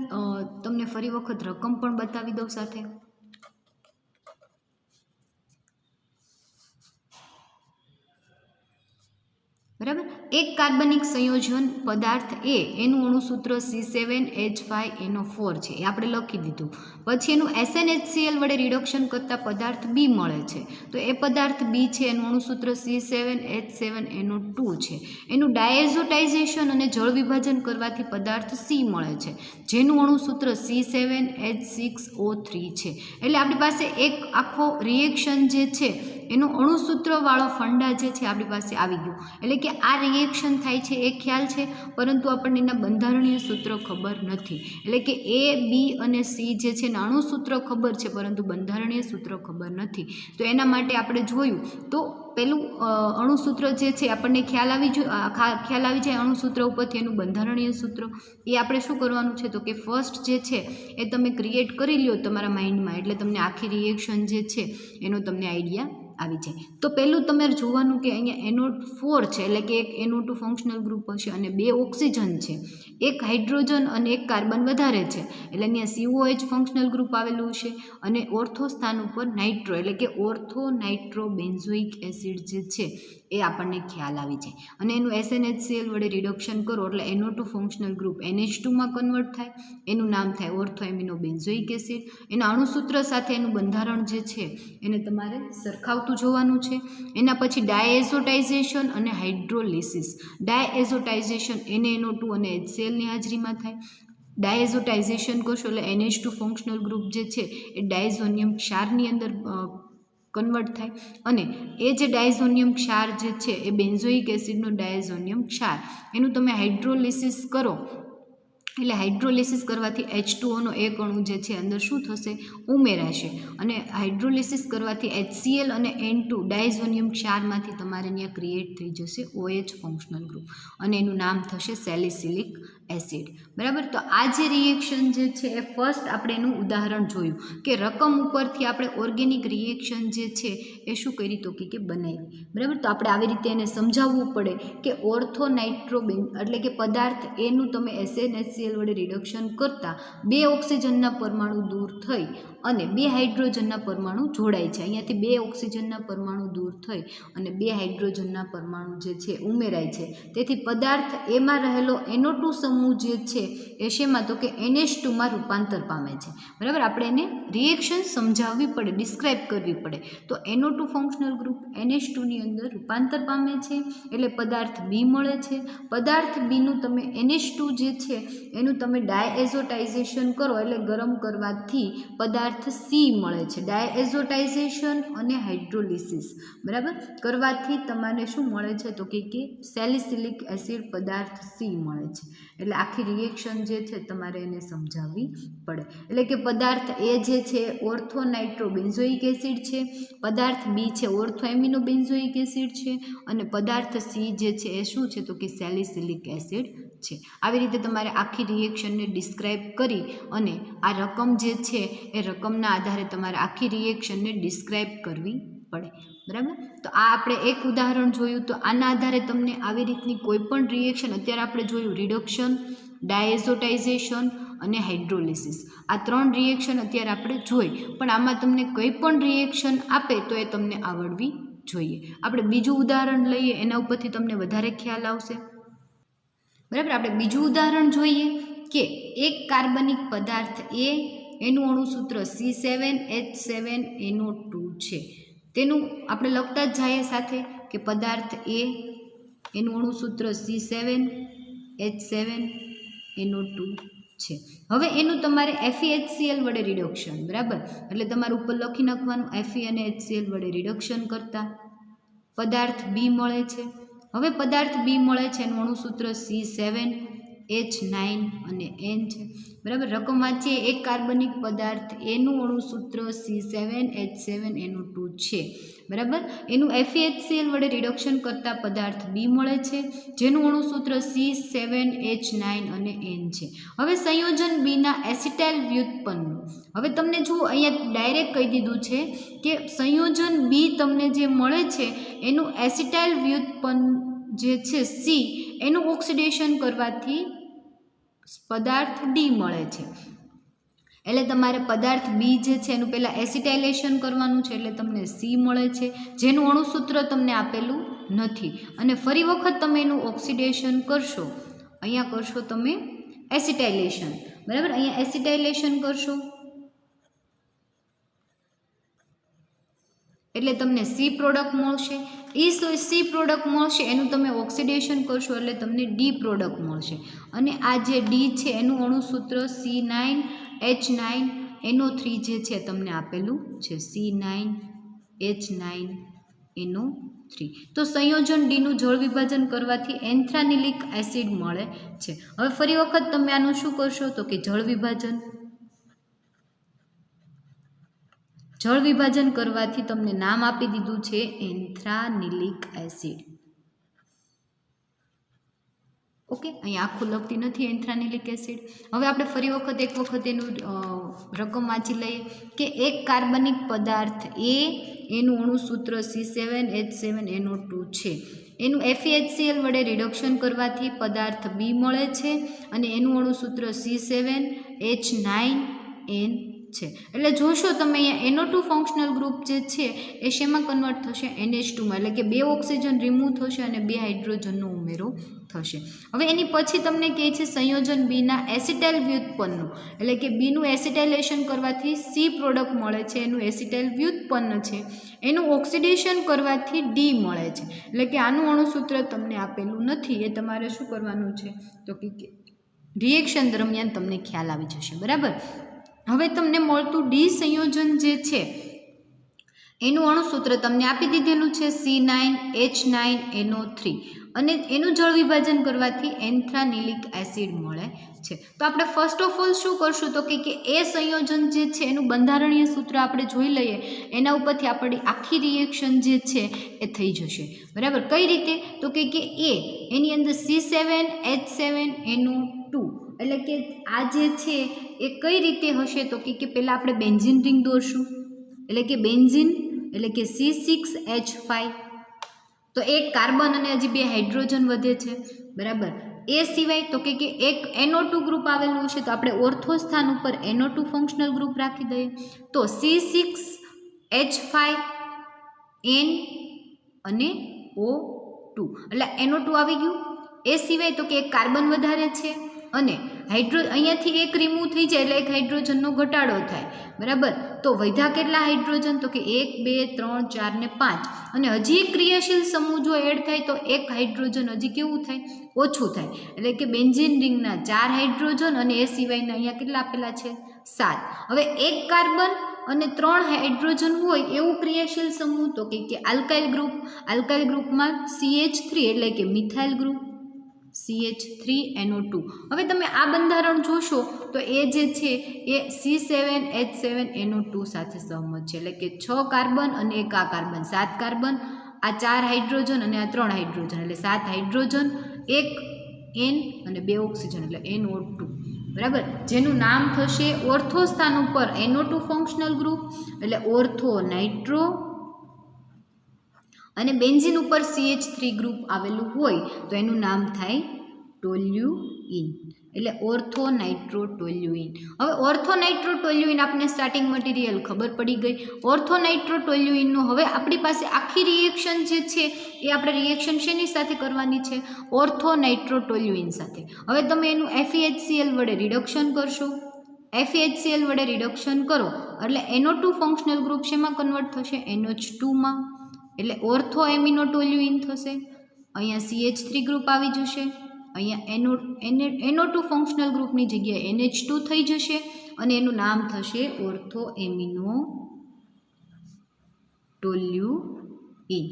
તમને ફરી વખત રકમ પણ બતાવી દઉં સાથે. બરાબર. એક કાર્બનિક સંયોજન પદાર્થ A એનું અણુસૂત્ર C7H5NO4 છે એ આપણે લખી દીધું. પછી એનું SnHCl વડે રિડક્શન કરતાં પદાર્થ B મળે છે તો એ પદાર્થ B છે એનું અણુસૂત્ર C7H7NO2 છે. એનું ડાયઝોટાઇઝેશન અને જળ વિભાજન કરવાથી પદાર્થ C મળે છે જેનું અણુસૂત્ર C7H6O3 છે. એટલે આપણી પાસે એક આખો રિએક્શન જે છે એનો અણુસૂત્રવાળો ફંડા જે છે આપણી પાસે આવી ગયો. એટલે કે આ રિએક્શન થાય છે એ ખ્યાલ છે પરંતુ આપણને એના બંધારણીય સૂત્ર ખબર નથી. એટલે કે A, B અને C જે છે એના અણુસૂત્ર ખબર છે પરંતુ બંધારણીય સૂત્ર ખબર નથી. તો એના માટે આપણે જોયું તો પેલું અણુસૂત્ર જે છે આપણને ખ્યાલ આવી જાય અણુસૂત્ર ઉપરથી એનું બંધારણીય સૂત્ર એ આપણે શું કરવાનું છે તો કે ફર્સ્ટ જે છે એ તમે ક્રિએટ કરી લ્યો તમારા માઇન્ડમાં, એટલે તમને આખી રિએક્શન જે છે એનો તમને આઈડિયા આવી જાય. તો પહેલું તમારે જોવાનું કે અહીંયા NO4 છે, એટલે કે એક NO2 ફંક્શનલ ગ્રુપ હશે અને 2 ઓક્સિજન છે, એક હાઇડ્રોજન અને એક કાર્બન વધારે છે, એટલે અહીંયા COH ફંક્શનલ ગ્રુપ આવેલું છે અને ઓર્થો સ્થાન ઉપર નાઇટ્રો એટલે કે ઓર્થો નાઇટ્રો બેન્ઝોઇક એસિડ જે છે એ આપણને ખ્યાલ આવી જાય. અને એનું SNHCl વડે રિડક્શન કરો એટલે NO2 ફંક્શનલ ગ્રુપ NH2માં કન્વર્ટ થાય, એનું નામ થાય ઓર્થો એમિનો બેન્ઝોઇક એસિડ. એના અણુસૂત્ર સાથે એનું બંધારણ જે છે એને તમારે સરખાવતું જોવાનું છે. એના પછી ડાયએઝોટાઇઝેશન અને હાઇડ્રોલિસિસ. ડાયએઝોટાઇઝેશન NaNO2 અને HClની હાજરીમાં થાય. ડાયએઝોટાઇઝેશન કરશો એટલે NH2 ફંક્શનલ ગ્રુપ જે છે એ ડાયઝોનિયમ ક્ષારની અંદર કન્વર્ટ થાય અને એ જે ડાયઝોનિયમ ક્ષાર જે છે એ બેન્ઝોઇક એસિડનો ડાયઝોનિયમ ક્ષાર, એનું તમે હાઇડ્રોલિસિસ કરો એટલે હાઇડ્રોલિસિસ કરવાથી H2Oનો એક અણુ જે છે અંદર શું થશે ઉમેરાશે અને હાઇડ્રોલિસિસ કરવાથી HCl અને N2 ડાયઝોનિયમ ક્ષારમાંથી તમારે અહીંયા ક્રિએટ થઈ જશે OH ફંક્શનલ ગ્રુપ અને એનું નામ થશે સેલિસિલિક એસિડ. બરાબર, તો આ જે રિએક્શન જે છે એ ફર્સ્ટ આપણે એનું ઉદાહરણ જોયું કે રકમ ઉપરથી આપણે ઓર્ગેનિક રિએક્શન જે છે એ શું કરી તો કે બનાવી. બરાબર, તો આપણે આવી રીતે એને સમજાવવું પડે કે ઓર્થો નાઇટ્રોબેન એટલે કે પદાર્થ એનું તમે SNHCl વડે રિડક્શન કરતાં 2 ઓક્સિજનના પરમાણુ દૂર થઈ અને 2 હાઇડ્રોજનના પરમાણુ જોડાય છે. અહીંયાથી 2 ઓક્સિજનના પરમાણુ દૂર થઈ અને 2 હાઇડ્રોજનના પરમાણુ જે છે ઉમેરાય છે. તેથી પદાર્થ એમાં રહેલો NO2 સમૂહ જે છે એ શેમાં તો કે NH2માં રૂપાંતર પામે છે. બરાબર, આપણે એને રિએક્શન સમજાવવી પડે, ડિસ્ક્રાઇબ કરવી પડે. તો NO2 ફંક્શનલ ગ્રુપ NH2ની અંદર રૂપાંતર પામે છે એટલે પદાર્થ B મળે છે. પદાર્થ Bનું તમે NH2 જે છે એનું તમે ડાયએઝોટાઇઝેશન કરો એટલે ગરમ કરવાથી પદાર્થ C મળે છે. ડાયએઝોટાઇઝેશન અને હાઇડ્રોલિસિસ બરાબર કરવાથી તમારે શું મળે છે તો કે સેલિસિલિક એસિડ પદાર્થ C મળે છે. એટલે આખી રિએક્શન જે છે તમારે એને સમજાવવી પડે. એટલે કે પદાર્થ A જે છે ઓર્થો નાઇટ્રો બેન્ઝોઇક એસિડ છે, પદાર્થ B છે ઓર્થો એમિનો બેન્ઝોઇક એસિડ છે અને પદાર્થ C જે છે એ શું છે તો કે સેલિસિલિક એસિડ છે. આવી રીતે તમારે આખી રિએક્શનને ડિસ્ક્રાઇબ કરી અને આ રકમ જે છે એ રકમના આધારે તમારે આખી રિએક્શનને ડિસ્ક્રાઇબ કરવી પડે. બરાબર, તો આ આપણે એક ઉદાહરણ જોયું. તો આના આધારે તમને આવી રીતની કોઈ પણ રિએક્શન, અત્યારે આપણે જોયું રિડક્શન, ડાયએઝોટાઇઝેશન અને હાઇડ્રોલિસિસ, આ 3 રિએક્શન અત્યારે આપણે જોઈ, પણ આમાં તમને કંઈ પણ રિએક્શન આપે તો એ તમને આવડવી જોઈએ. આપણે બીજું ઉદાહરણ લઈએ, એના ઉપરથી તમને વધારે ખ્યાલ આવશે. બરાબર, આપણે બીજું ઉદાહરણ જોઈએ કે એક કાર્બનિક પદાર્થ A એનું અણુસૂત્ર C7H7NO2 છે. તેનું આપણે લખતા જ જઈએ સાથે કે પદાર્થ A એનું અણુસૂત્ર C7H7NO2 છે. હવે એનું તમારે FeHCl વડે રિડક્શન, બરાબર, એટલે તમારે ઉપર લખી નાખવાનું Fe અને HCl વડે રિડક્શન કરતા પદાર્થ B મળે છે. હવે પદાર્થ B મળે છે એનું અણુસૂત્ર C7H9 અને N છે. બરાબર, રકમ વાંચીએ, એક કાર્બનિક પદાર્થ એનું અણુસૂત્ર C7H7NO2 છે. બરાબર, એનું FeHCl વડે રિડક્શન કરતા પદાર્થ B મળે છે જેનું અણુસૂત્ર C7H9 અને N છે. હવે સંયોજન Bના એસિટાઇલ વ્યુત્પન્ન, હવે તમને જુઓ અહીંયા ડાયરેક્ટ કહી દીધું છે કે સંયોજન B તમને જે મળે છે એનું એસિટાઇલ વ્યુત્પન્ન જે છે C એનું ઓક્સિડેશન કરવાથી પદાર્થ D મળે છે. એટલે તમારે પદાર્થ B જે છે એનું પહેલાં એસિટાઇલેશન કરવાનું છે એટલે તમને C મળે છે જેનું અણુસૂત્ર તમને આપેલું નથી. અને ફરી વખત તમે એનું ઓક્સિડેશન કરશો, અહીંયા કરશો તમે એસિટાઇલેશન. બરાબર, અહીંયા એસિટાઇલેશન કરશો એટલે તમને C પ્રોડક્ટ મળશે. એ C પ્રોડક્ટ મળશે એનું તમે ઓક્સિડેશન કરશો એટલે તમને D પ્રોડક્ટ મળશે. અને આ જે D છે એનું અણુસૂત્ર C9H9NO3 જે છે તમને આપેલું છે, C9H9NO3. તો સંયોજન Dનું જળ વિભાજન કરવાથી એન્થ્રાનિલિક એસિડ મળે છે. હવે ફરી વખત તમે આનું શું કરશો તો કે જળ વિભાજન, જળ વિભાજન કરવાથી તમને નામ આપી દીધું છે એન્થ્રાનિલિક એસિડ. ઓકે, અહીંયા આખું લખતી નથી એન્થ્રાનિલિક એસિડ. હવે આપણે ફરી વખત એક વખત એનું રકમ વાંચી લઈએ કે એક કાર્બનિક પદાર્થ એ એનું અણુસૂત્ર C7H7NO2 છે. એનું FeHCl વડે રિડક્શન કરવાથી પદાર્થ બી મળે છે અને એનું અણુસૂત્ર C7H9N છે. એટલે જોશો તમે અહીંયા NO2 ફંક્શનલ ગ્રુપ જે છે એ શેમાં કન્વર્ટ થશે? NH2માં. એટલે કે 2 ઓક્સિજન રિમૂવ થશે અને 2 હાઇડ્રોજનનો ઉમેરો થશે. હવે એની પછી તમને કહે છે સંયોજન બીના એસિટાઇલ વ્યુત્પન્નનું, એટલે કે બીનું એસિટાઇલેશન કરવાથી સી પ્રોડક્ટ મળે છે, એનું એસિટાઇલ વ્યુત્પન્ન છે. એનું ઓક્સિડેશન કરવાથી ડી મળે છે. એટલે કે આનું અણુસૂત્ર તમને આપેલું નથી, એ તમારે શું કરવાનું છે તો કે રિએક્શન દરમિયાન તમને ખ્યાલ આવી જશે. બરાબર. હવે તમને મળતું ડી સંયોજન જે છે એનું અણુસૂત્ર તમને આપી દીધેલું છે C9H9NO3 અને એનું જળ વિભાજન કરવાથી એન્થ્રાનિલિક એસિડ મળે છે. તો આપણે ફર્સ્ટ ઓફ ઓલ શું કરશું તો કે એ સંયોજન જે છે એનું બંધારણીય સૂત્ર આપણે જોઈ લઈએ, એના ઉપરથી આપણી આખી રિએક્શન જે છે એ થઈ જશે. બરાબર. કઈ રીતે તો કે એ એની અંદર C7H7NO2 એટલે કે આ જે છે એ કઈ રીતે હશે તો કે પહેલાં આપણે બેન્ઝીન રિંગ દોરશું, એટલે કે બેન્ઝીન એટલે કે C6H5. તો એક કાર્બન અને હજી 2 હાઇડ્રોજન વધે છે. બરાબર. એ સિવાય તો કે એક NO2 ગ્રુપ આવેલું છે, તો આપણે ઓર્થો સ્થાન ઉપર NO2 ફંક્શનલ ગ્રુપ રાખી દઈએ. તો C6H5N અને O2 એટલે NO2 આવી ગયું. એ સિવાય તો કે એક કાર્બન વધારે છે અને અહીંયાથી એક રિમૂવ થઈ જાય એટલે એક હાઇડ્રોજનનો ઘટાડો થાય. બરાબર. તો વધ્યા કેટલા હાઇડ્રોજન તો કે 1 2 3 4 ને 5 અને હજી એક ક્રિયાશીલ સમૂહ જો એડ થાય તો એક હાઇડ્રોજન હજી કેવું થાય? ઓછું થાય. એટલે કે બેન્ઝીન રિંગના 4 હાઇડ્રોજન અને એ સિવાયના અહીંયા કેટલા આપેલા છે? 7. હવે એક કાર્બન અને 3 હાઇડ્રોજન હોય એવું ક્રિયાશીલ સમૂહ તો કે આલ્કાઇલ ગ્રુપ. આલ્કાઇલ ગ્રુપમાં CH3 એટલે કે મિથાઇલ ગ્રુપ, CH3NO2. હવે તમે આ બંધારણ જોશો તો એ જે છે એ C7H7NO2 સાથે સહમત છે. એટલે કે 6 કાર્બન અને એક આ કાર્બન 7 કાર્બન, આ 4 હાઇડ્રોજન અને આ 3 હાઇડ્રોજન એટલે 7 હાઇડ્રોજન, એક N અને 2 ઓક્સિજન એટલે NO2. બરાબર. જેનું નામ થશે ઓર્થો સ્થાન ઉપર NO2 ફંક્શનલ ગ્રુપ એટલે ઓર્થો નાઇટ્રો અને બેન્ઝીન ઉપર CH3 ગ્રુપ આવેલું હોય તો એનું નામ થાય ટોલ્યુઇન એટલે ઓર્થો નાઇટ્રો ટોલ્યુઇન. હવે ઓર્થો નાઇટ્રો ટોલ્યુઇન આપણે સ્ટાર્ટિંગ મટીરિયલ ખબર પડી ગઈ. ઓર્થો નાઇટ્રો ટોલ્યુઇનનું હવે આપણી પાસે આખી રિએક્શન જે છે એ આપણે રિએક્શન શેની સાથે કરવાની છે? ઓર્થો નાઇટ્રો ટોલ્યુઇન સાથે. હવે તમે એનું FeHCl વડે રિડક્શન કરશો. FeHCl વડે રિડક્શન કરો એટલે NO2 ફંક્શનલ ગ્રુપ શેમાં કન્વર્ટ થશે? NH2માં. એટલે ઓર્થો એમિનો ટોલ્યુઇન થશે. અહીંયા CH3 ગ્રુપ આવી જશે, અહીંયા NO2 ફંક્શનલ ગ્રુપની જગ્યાએ NH2 થઈ જશે અને એનું નામ થશે ઓર્થો એમિનો ટોલ્યુઇન.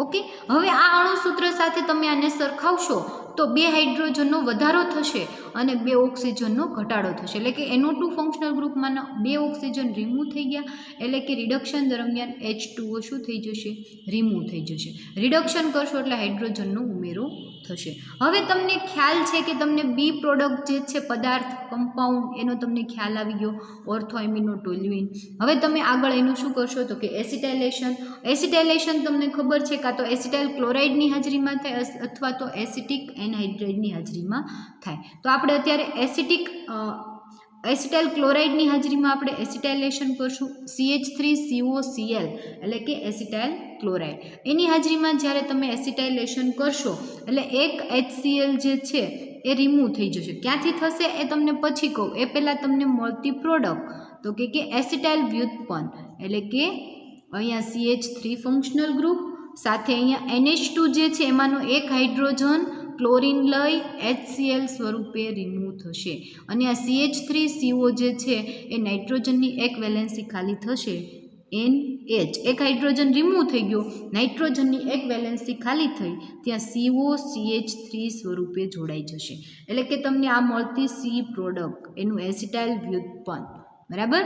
ઓકે. હવે આ અણુસૂત્ર સાથે તમે આને સરખાવશો તો 2 હાઇડ્રોજનનો વધારો થશે અને 2 ઓક્સિજનનો ઘટાડો થશે. એટલે કે NO2 ફંક્શનલ ગ્રુપમાંના 2 ઓક્સિજન રિમૂવ થઈ ગયા એટલે કે રિડક્શન દરમિયાન H2O શું થઈ જશે? રિમૂવ થઈ જશે. રિડક્શન કરશો એટલે હાઇડ્રોજનનો ઉમેરો થશે. હવે તમને ખ્યાલ છે કે તમને બી પ્રોડક્ટ જે છે પદાર્થ કમ્પાઉન્ડ એનો તમને ખ્યાલ આવી ગયો ઓર્થો એમિનો ટોલ્યુઇન. હવે તમે આગળ એનું શું કરશો તો કે એસિટાઇલેશન. એસિટાઇલેશન તમને ખબર છે કાં તો એસિટાઇલ ક્લોરાઇડની હાજરીમાં થાય અથવા તો એસિટિક એનહાઇડ્રાઇડની હાજરીમાં થાય. તો આપણે અત્યારે એસિટાઇલ ક્લોરાઇડની હાજરીમાં આપણે એસિટાઇલેશન કરશું. CH3COCl એટલે કે એસિટાઇલ ક્લોરાઇડ એની હાજરીમાં જ્યારે તમે એસિટાઇલેશન કરશો એટલે એક HCl જે છે એ રિમૂવ થઈ જશે. ક્યાંથી થશે એ તમને પછી કહું, એ પહેલાં તમને મળતી પ્રોડક્ટ તો કે એસિટાઇલ વ્યુત્પન્ન એટલે કે અહીંયા CH3 ફંક્શનલ ગ્રુપ સાથે અહીંયા NH2 જે છે એમાંનો એક હાઇડ્રોજન ક્લોરીન લઈ HCl સ્વરૂપે રિમૂવ થશે અને આ CH3CO જે છે એ નાઇટ્રોજનની એક વેલેન્સી ખાલી થશે NH. એક હાઇડ્રોજન રિમૂવ થઈ ગયો, નાઇટ્રોજનની એક વેલેન્સી ખાલી થઈ, ત્યાં CO CH3 સ્વરૂપે જોડાઈ જશે. એટલે કે તમને આ મળતી C પ્રોડક્ટ એનું એસિટાઇલ વ્યુત્પન્ન. બરાબર.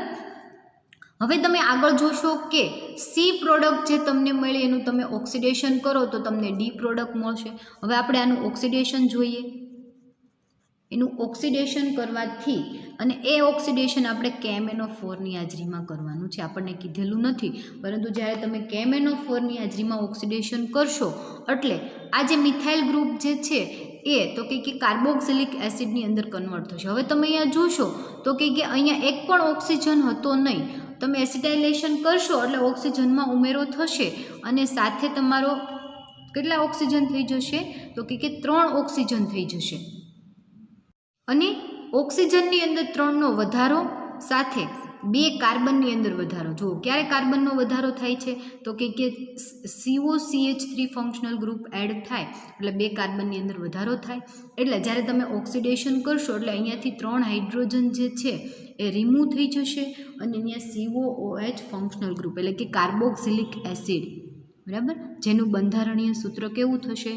હવે તમે આગળ જોશો કે સી પ્રોડક્ટ જે તમને મળી એનું તમે ઓક્સિડેશન કરો તો તમને ડી પ્રોડક્ટ મળશે. હવે આપણે આનું ઓક્સિડેશન જોઈએ. એનું ઓક્સિડેશન કરવાથી અને એ ઓક્સિડેશન આપણે KMnO4ની હાજરીમાં કરવાનું છે. આપણને કીધેલું નથી, પરંતુ જ્યારે તમે KMnO4ની હાજરીમાં ઓક્સિડેશન કરશો એટલે આ જે મિથાઇલ ગ્રુપ જે છે એ તો કે કાર્બોક્સિલિક એસિડની અંદર કન્વર્ટ થશે. હવે તમે અહીંયા જોશો તો કે અહીંયા એક પણ ઓક્સિજન હતો નહીં. તમે એસિટાઇલેશન કરશો એટલે ઓક્સિજનમાં ઉમેરો થશે અને સાથે તમારો કેટલા ઓક્સિજન થઈ જશે તો કે 3 ઓક્સિજન થઈ જશે. અને ઓક્સિજનની અંદર 3નો વધારો સાથે 2 કાર્બનની અંદર વધારો. જુઓ ક્યારે કાર્બનનો વધારો થાય છે તો કે COCH3 ફંક્શનલ ગ્રુપ એડ થાય એટલે 2 કાર્બનની અંદર વધારો થાય. એટલે જ્યારે તમે ઓક્સિડેશન કરશો એટલે અહીંયાથી 3 હાઇડ્રોજન જે છે એ રિમૂવ થઈ જશે અને અહીંયા COOH ફંક્શનલ ગ્રુપ એટલે કે કાર્બોક્સિલિક એસિડ, બરાબર, જેનું બંધારણીય સૂત્ર કેવું થશે?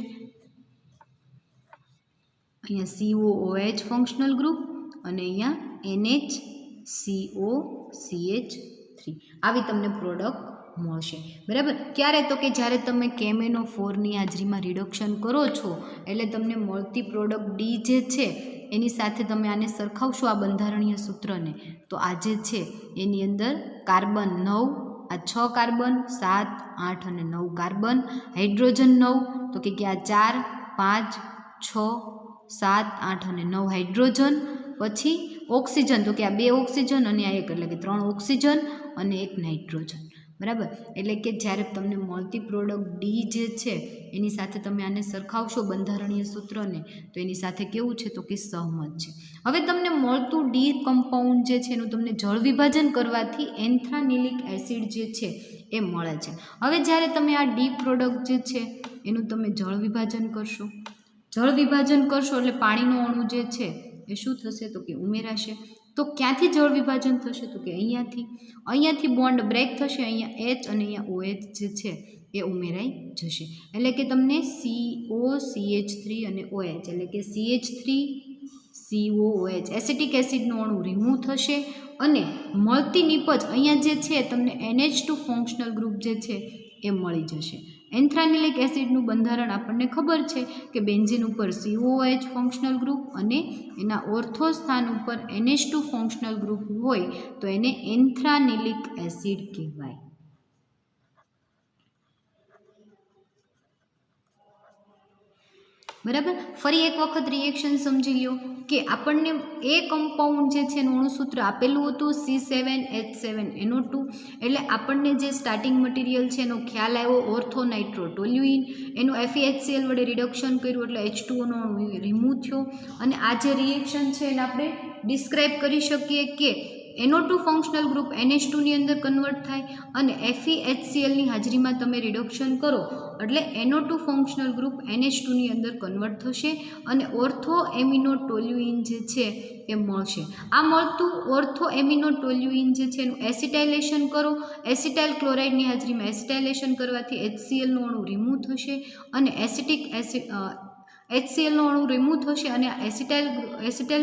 અહીંયા COOH ફંક્શનલ ગ્રુપ અને અહીંયા NHCOCH3 આવી તમને પ્રોડક્ટ મળશે. બરાબર. ક્યારે તો કે જ્યારે તમે KMnO4ની હાજરીમાં રિડક્શન કરો છો એટલે તમને મળતી પ્રોડક્ટ ડી જે છે એની સાથે તમે આને સરખાવશો આ બંધારણીય સૂત્રને તો આ જે છે એની અંદર કાર્બન 9, આ 6 કાર્બન, 7, 8 અને 9 કાર્બન, હાઇડ્રોજન 9 તો કે આ 4, 5, 6, 7, 8 અને 9 હાઇડ્રોજન. પછી ઓક્સિજન તો કે આ 2 ઓક્સિજન અને આ 1 એટલે કે 3 ઓક્સિજન અને 1 નાઇટ્રોજન. બરાબર. એટલે કે જ્યારે તમને મળતી પ્રોડક્ટ ડી જે છે એની સાથે તમે આને સરખાવશો બંધારણીય સૂત્રને તો એની સાથે કેવું છે તો કે સહમત છે. હવે તમને મળતું ડી કમ્પાઉન્ડ જે છે એનું તમને જળ વિભાજન કરવાથી એન્થ્રાનિલિક એસિડ જે છે એ મળે છે. હવે જ્યારે તમે આ ડી પ્રોડક્ટ જે છે એનું તમે જળ વિભાજન કરશો એટલે પાણીનો અણુ જે છે એ શું થશે તો કે ઉમેરાશે. તો ક્યાંથી જળ વિભાજન થશે તો કે અહીંયાથી બોન્ડ બ્રેક થશે. અહીંયા H અને અહીંયા OH જે છે એ ઉમેરાઈ જશે. એટલે કે તમને COCH3 અને OH એટલે કે CH3COOH એસિટિક એસિડનો અણુ રિમૂવ થશે અને મળતી નિપજ અહીંયા જે છે તમને NH2 ફંક્શનલ ગ્રુપ જે છે એ મળી જશે. એન્થ્રાનિલિક એસિડનું બંધારણ આપણને ખબર છે કે બેન્ઝીન ઉપર COOH ફંક્શનલ ગ્રુપ અને એના ઓર્થો સ્થાન ઉપર NH2 ફંક્શનલ ગ્રુપ હોય તો એને એન્થ્રાનિલિક એસિડ કહેવાય. બરાબર. ફરી એક વખત રિએક્શન સમજી લો કે આપણને એ કમ્પાઉન્ડ જે છે એનું અણુસૂત્ર આપેલું હતું C7H7NO2 એટલે આપણને જે સ્ટાર્ટિંગ મટીરિયલ છે એનો ખ્યાલ આવ્યો ઓર્થો નાઇટ્રોટોલ્યુઇન. એનું FeHCl વડે રિડક્શન કર્યું એટલે H2O નો અણુ રિમૂવ થયો અને આ જે રિએક્શન છે એને આપણે ડિસ્ક્રાઇબ કરી શકીએ કે NO2 ફંક્શનલ ગ્રુપ NH2ની અંદર કન્વર્ટ થાય અને FeHClની હાજરીમાં તમે રિડક્શન કરો એટલે NO2 ફંક્શનલ ગ્રુપ NH2ની અંદર કન્વર્ટ થશે અને ઓર્થો એમિનોટોલ્યુઇન જે છે એ મળશે. આ મળતું ઓર્થો એમિનોટોલ્યુઇન જે છે એનું એસિટાઇલેશન કરો. એસિટાઇલ ક્લોરાઇડની હાજરીમાં એસિટાઇલેશન કરવાથી HClનો અણુ રિમૂવ થશે અને એસિટિક એસિડ HClનો અણુ રિમૂવ થશે અને એસિટાઇલ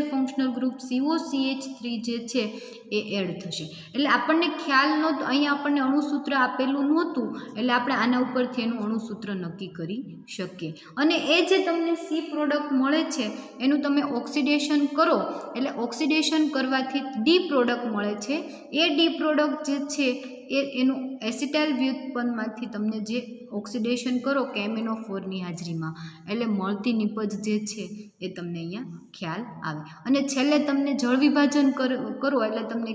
ફંક્શનલ ગ્રુપ COCH3 જે છે એ એડ થશે. એટલે આપણને ખ્યાલ નહોતો, અહીંયા આપણને અણુસૂત્ર આપેલું નહોતું એટલે આપણે આના ઉપરથી એનું અણુસૂત્ર નક્કી કરી શકીએ. અને એ જે તમને સી પ્રોડક્ટ મળે છે એનું તમે ઓક્સિડેશન કરો એટલે ઓક્સિડેશન કરવાથી ડી પ્રોડક્ટ મળે છે. એ ડી પ્રોડક્ટ જે છે એનું એસિટાઇલ વ્યુત્પન્નમાંથી તમને જે ઓક્સિડેશન કરો KMnO4ની હાજરીમાં એટલે મળતી નિપજ જે છે એ તમને અહીંયા ખ્યાલ આવે. અને છેલ્લે તમને જળ વિભાજન કરો એટલે તમને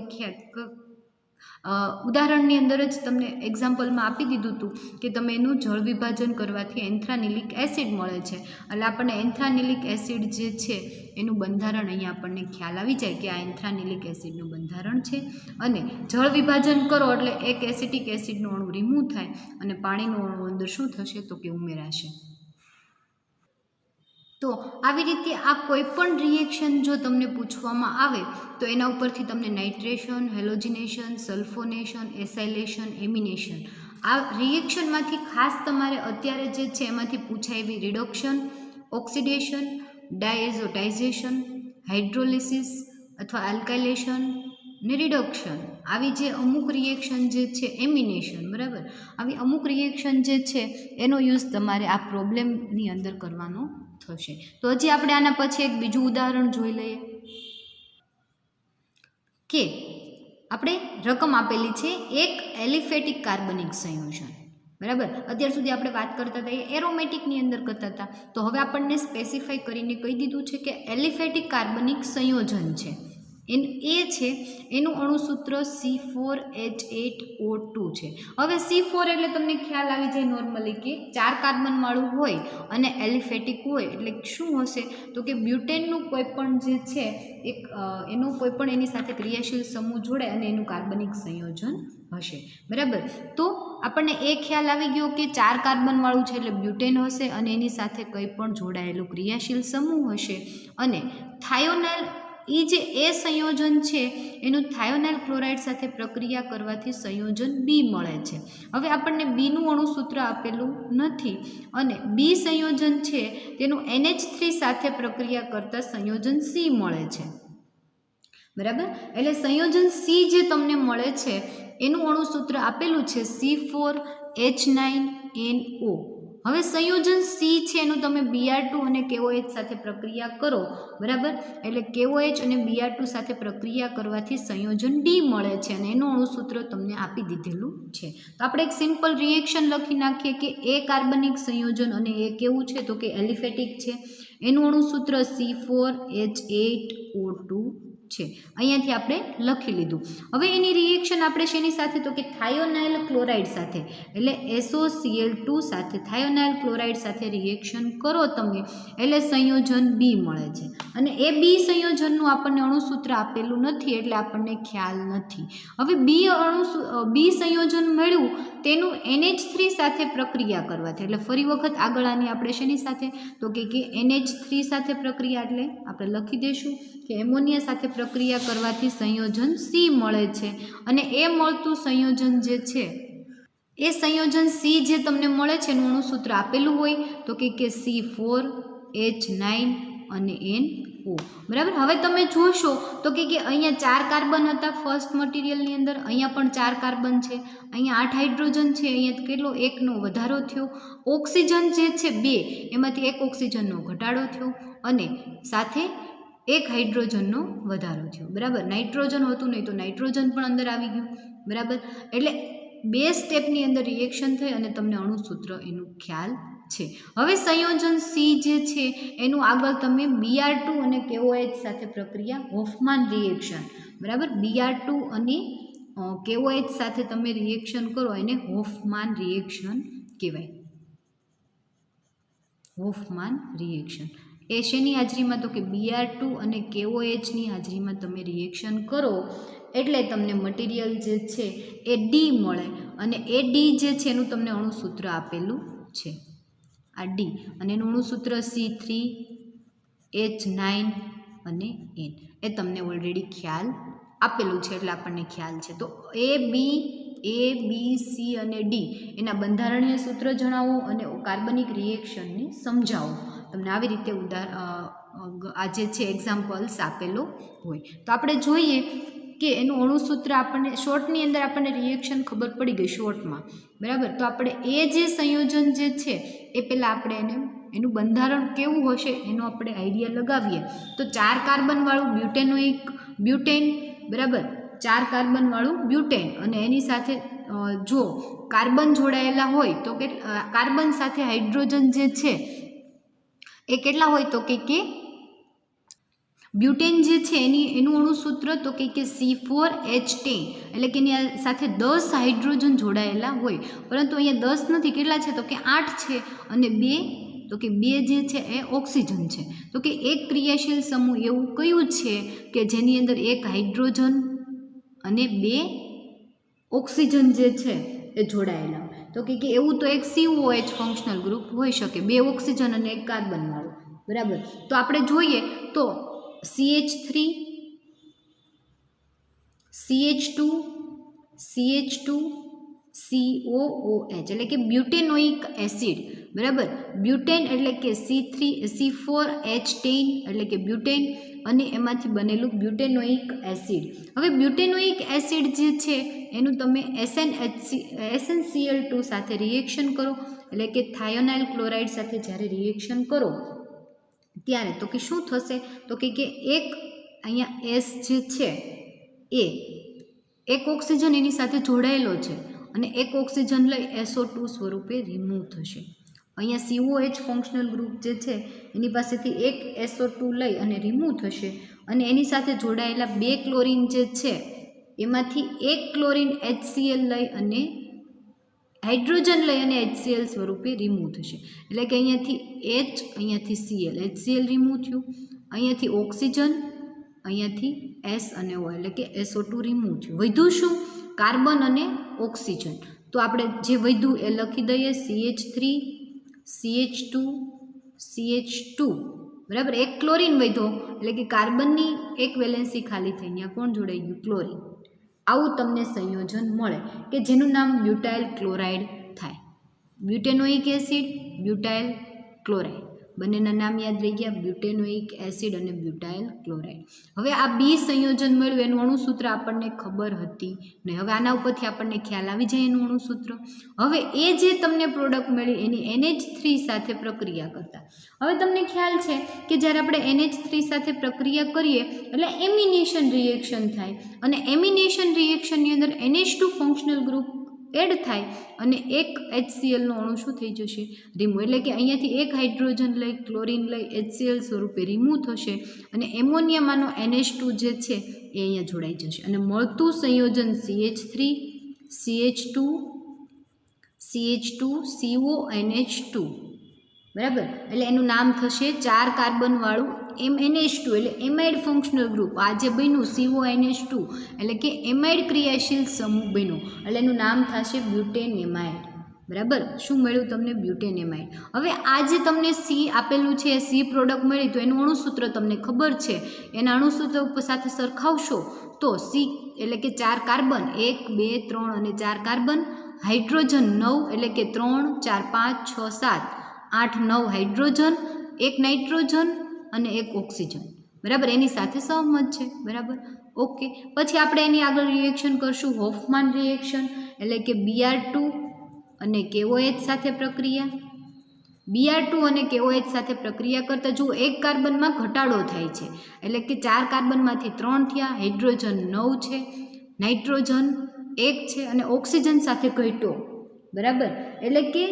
ઉદાહરણની અંદર જ તમને એક્ઝામ્પલમાં આપી દીધું હતું કે તમે એનું જળ વિભાજન કરવાથી એન્થ્રાનિલિક એસિડ મળે છે. એટલે આપણને એન્થ્રાનિલિક એસિડ જે છે એનું બંધારણ અહીંયા આપણને ખ્યાલ આવી જાય કે આ એન્થ્રાનિલિક એસિડનું બંધારણ છે. અને જળ વિભાજન કરો એટલે એક એસિટિક એસિડનો અણુ રિમૂવ થાય અને પાણીનો અણુ અંદર શું થશે તો કે ઉમેરાશે. તો આવી રીતે આ કોઈ પણ રિએક્શન જો તમને પૂછવામાં આવે તો એના ઉપરથી તમને નાઇટ્રેશન, હેલોજિનેશન, સલ્ફોનેશન, એસાઇલેશન, એમિનેશન આ રિએક્શનમાંથી ખાસ તમારે અત્યારે જે છે એમાંથી પૂછાય એવી રિડક્શન, ઓક્સિડેશન, ડાયઝોટાઇઝેશન, હાઇડ્રોલિસિસ અથવા આલ્કાઇલેશન, ને રિડક્શન, આવી જે અમુક રિએક્શન જે છે, એમિનેશન, બરાબર, આવી અમુક રિએક્શન જે છે એનો યુઝ તમારે આ પ્રોબ્લેમની અંદર કરવાનો થશે. તો હજી આપણે આના પછી એક બીજું ઉદાહરણ જોઈ લઈએ કે આપણે રકમ આપેલી છે એક એલિફેટિક કાર્બનિક સંયોજન, બરાબર. અત્યાર સુધી આપણે વાત કરતા હતા એ એરોમેટિકની અંદર કરતા હતા, તો હવે આપણને સ્પેસિફાઈ કરીને કહી દીધું છે કે એલિફેટિક કાર્બનિક સંયોજન છે એ છે એનું અણુસૂત્ર C4H8O2 છે. હવે C4 એટલે તમને ખ્યાલ આવી જાય નોર્મલી કે 4 કાર્બનવાળું હોય અને એલિફેટિક હોય એટલે શું હશે તો કે બ્યુટેનનું કોઈ પણ જે છે એક એનું કોઈ પણ એની સાથે ક્રિયાશીલ સમૂહ જોડે અને એનું કાર્બનિક સંયોજન હશે, બરાબર. તો આપણને એ ખ્યાલ આવી ગયો કે 4 કાર્બનવાળું છે એટલે બ્યુટેન હશે અને એની સાથે કંઈ પણ જોડાયેલું ક્રિયાશીલ સમૂહ હશે અને થાયોનાઇલ એ જે એ સંયોજન છે એનું થાયોનાઇલ ક્લોરાઇડ સાથે પ્રક્રિયા કરવાથી સંયોજન બી મળે છે. હવે આપણને બીનું અણુસૂત્ર આપેલું નથી અને બી સંયોજન છે તેનું NH3 સાથે પ્રક્રિયા કરતા સંયોજન સી મળે છે, બરાબર. એટલે સંયોજન સી જે તમને મળે છે એનું અણુસૂત્ર આપેલું છે C4H9NO. હવે સંયોજન સી છે એનું તમે Br2 અને KOH સાથે પ્રક્રિયા કરો, બરાબર. એટલે KOH અને Br2 સાથે પ્રક્રિયા કરવાથી સંયોજન ડી મળે છે અને એનું અણુસૂત્ર તમને આપી દીધેલું છે. તો આપણે એક સિમ્પલ રિએક્શન લખી નાખીએ કે એ કાર્બનિક સંયોજન અને એ કેવું છે તો કે એલિફેટિક છે, એનું અણુસૂત્ર C4H8O2 છે. અહીંયાથી આપણે લખી લીધું. હવે એની રિએક્શન આપણે શેની સાથે તો કે થાયોનાઇલ ક્લોરાઇડ સાથે એટલે SOCl2 સાથે થાયોનાઇલ ક્લોરાઇડ સાથે રિએક્શન કરો તમે એટલે સંયોજન બી મળે છે અને એ બી સંયોજનનું આપણને અણુસૂત્ર આપેલું નથી એટલે આપણને ખ્યાલ નથી. હવે બી સંયોજન મળ્યું તેનું NH3 સાથે પ્રક્રિયા કરવાથી એટલે ફરી વખત આગળ આની આપણે શેની સાથે તો કે NH3 સાથે પ્રક્રિયા એટલે આપણે લખી દઈશું કે એમોનિયા સાથે પ્રક્રિયા કરવાથી સંયોજન સી મળે છે અને એ મળતું સંયોજન જે છે એ સંયોજન સી જે તમને મળે છે એનું અણુસૂત્ર આપેલું હોય તો કે C4H9 અને NO, બરાબર. હવે તમે જોશો તો કે અહીંયા 4 કાર્બન હતા ફર્સ્ટ મટીરિયલની અંદર, અહીંયા પણ 4 કાર્બન છે, અહીંયા 8 હાઇડ્રોજન છે, અહીંયા કેટલો એકનો વધારો થયો, ઓક્સિજન જે છે 2 એમાંથી એક ઓક્સિજનનો ઘટાડો થયો અને સાથે એક હાઇડ્રોજનનો વધારો થયો, બરાબર. નાઇટ્રોજન હોતું નહીં તો નાઇટ્રોજન પણ અંદર આવી ગયું, બરાબર. એટલે 2 સ્ટેપની અંદર રિએક્શન થઈ અને તમને અણુસૂત્ર એનું ખ્યાલ છે. હવે સંયોજન સી જે છે એનું આગળ તમે Br2 અને KOH સાથે પ્રક્રિયા હોફમાન રિએક્શન, બરાબર. Br2 અને KOH સાથે તમે રિએક્શન કરો એને હોફમાન રિએક્શન કહેવાય, હોફમાન રિએક્શન. એ શેની હાજરીમાં તો કે Br2 અને KOHની હાજરીમાં તમે રિએક્શન કરો એટલે તમને મટીરિયલ જે છે એ ડી મળે અને એ ડી જે છે એનું તમને અણુસૂત્ર આપેલું છે આ ડી અને એનું અણુસૂત્ર C3H9 અને N એ તમને ઓલરેડી ખ્યાલ આપેલું છે એટલે આપણને ખ્યાલ છે. તો એ બી સી અને ડી એના બંધારણીય સૂત્ર જણાવો અને કાર્બનિક રિએક્શનને સમજાવો. તમને આવી રીતે આ જે છે એક્ઝામ્પલ્સ આપેલો હોય. તો આપણે જોઈએ કે એનું અણુસૂત્ર આપણને શોર્ટની અંદર આપણને રિએક્શન ખબર પડી ગઈ શોર્ટમાં, બરાબર. તો આપણે એ જે સંયોજન જે છે એ પહેલાં આપણે એનું બંધારણ કેવું હશે એનો આપણે આઈડિયા લગાવીએ. તો 4 કાર્બનવાળું બ્યુટેન, બરાબર, 4 કાર્બનવાળું બ્યુટેન અને એની સાથે જો કાર્બન જોડાયેલા હોય તો કે કાર્બન સાથે હાઇડ્રોજન જે છે એ કેટલા હોય તો કે બ્યુટેન જે છે એનું અણુસૂત્ર તો કે C4H10 એટલે કે એની સાથે 10 હાઇડ્રોજન જોડાયેલા હોય, પરંતુ અહીંયા 10 નથી, કેટલા છે તો કે 8 છે અને 2 તો કે 2 જે છે એ ઓક્સિજન છે. તો કે એક ક્રિયાશીલ સમૂહ એવું કયું છે કે જેની અંદર એક હાઇડ્રોજન અને 2 ઓક્સિજન જે છે એ જોડાયેલા હોય. તો કે એવું તો એક COH ફંક્શનલ ગ્રુપ હોઈ શકે, 2 ઓક્સિજન અને 1 કાર્બનવાળું, બરાબર. તો આપણે જોઈએ તો CH3 CH2 CH2 COOH એટલે કે બ્યુટેનોઇક એસિડ, बराबर। ब्यूटेन एटले के C4H10 एटले के ब्यूटेन અને એમાંથી બનેલું બ્યુટેનોઇક એસિડ। હવે બ્યુટેનોઇક એસિડ જે છે એનું તમે SnCl2 સાથે રિએક્શન કરો એટલે કે થાયોનાઇલ ક્લોરાઇડ સાથે જ્યારે રિએક્શન કરો ત્યારે તો કે શું થશે તો કે એક અહીંયા S જે છે એ એક ઓક્સિજન એની સાથે જોડાયેલો છે અને એક ઓક્સિજન લઈ SO2 સ્વરૂપે રિમૂવ થશે। અહીંયા COH ફંક્શનલ ગ્રુપ જે છે એની પાસેથી એક SO2 લઈ અને રિમૂવ થશે અને એની સાથે જોડાયેલા બે ક્લોરીન જે છે એમાંથી એક ક્લોરીન HCl લઈ અને હાઇડ્રોજન લઈ અને HCl સ્વરૂપે રિમૂવ થશે। એટલે કે અહીંયાથી H અહીંયાથી Cl HCl રિમૂવ થયું, અહીંયાથી ઓક્સિજન અહીંયાથી S અને O એટલે કે SO2 રિમૂવ થયું। વધ્યું શું? કાર્બન અને ઓક્સિજન। તો આપણે જે વધ્યું એ લખી દઈએ CH3 CH2 CH2 બરાબર। એક ક્લોરીન વધ્યો એટલે કે કાર્બનની એક વેલેન્સી ખાલી થઈ, અહીંયા કોણ જોડાઈ ગયું? ક્લોરીન। આવું તમને સંયોજન મળે કે જેનું નામ બ્યુટાઇલ ક્લોરાઇડ થાય। બ્યુટેનોઇક એસિડ, બ્યુટાઇલ ક્લોરાઇડ, બંનેના નામ યાદ રહી ગયા, બ્યુટેનોઇક એસિડ અને બ્યુટાઇલ ક્લોરાઇડ। હવે આ બી સંયોજન મળ્યું એનું અણુસૂત્ર આપણને ખબર હતી નહીં, હવે આના ઉપરથી આપણને ખ્યાલ આવી જાય એનું અણુસૂત્ર। હવે એ જે તમને પ્રોડક્ટ મળી એની NH3 સાથે પ્રક્રિયા કરતા, હવે તમને ખ્યાલ છે કે જ્યારે આપણે NH3 સાથે પ્રક્રિયા કરીએ એટલે એમિનેશન રિએક્શન થાય અને એમિનેશન રિએક્શનની અંદર NH2 ફંક્શનલ ગ્રુપ એડ થાય અને એક HCl નો અણુ શું થઈ જશે? રિમૂવ। એટલે કે અહીંયાથી એક હાઇડ્રોજન લઈ ક્લોરીન લઈ HCl સ્વરૂપે રિમૂવ થશે અને એમોનિયામાંનો NH2 જે છે એ અહીંયા જોડાઈ જશે અને મળતું સંયોજન CH3 CH2 CH2 CONH2 બરાબર। એટલે એનું નામ થશે 4 કાર્બનવાળું MnH2 એટલે એમાઇડ ફંક્શનલ ગ્રુપ। આ જે બન્યું CONH2 એટલે કે એમાઇડ ક્રિયાશીલ સમૂહ બન્યો એટલે એનું નામ થશે બ્યુટેનેમાઇડ। બરાબર, શું મળ્યું તમને? બ્યુટેનેમાઇડ। હવે આ જે તમને સી આપેલું છે સી પ્રોડક્ટ મળી તો એનું અણુસૂત્ર તમને ખબર છે, એના અણુસૂત્ર સાથે સરખાવશો તો સી એટલે કે 4 કાર્બન 1 2 3 અને 4 કાર્બન, હાઇડ્રોજન 9 એટલે કે 3 4 5 6 7 8 9 હાઇડ્રોજન, એક નાઇટ્રોજન અને એક ઓક્સિજન। બરાબર, એની સાથે સહમત છે। બરાબર, ઓકે। પછી આપણે એની આગળ રિએક્શન કરશું હોફમાન રિએક્શન એટલે કે Br2 અને KOH સાથે પ્રક્રિયા। Br2 અને KOH સાથે પ્રક્રિયા કરતાં જુઓ એક કાર્બનમાં ઘટાડો થાય છે એટલે કે 4 કાર્બનમાંથી 3 થયા, હાઇડ્રોજન 9 છે, નાઇટ્રોજન 1 છે અને ઓક્સિજન સાથે ઘટ્યો। બરાબર, એટલે કે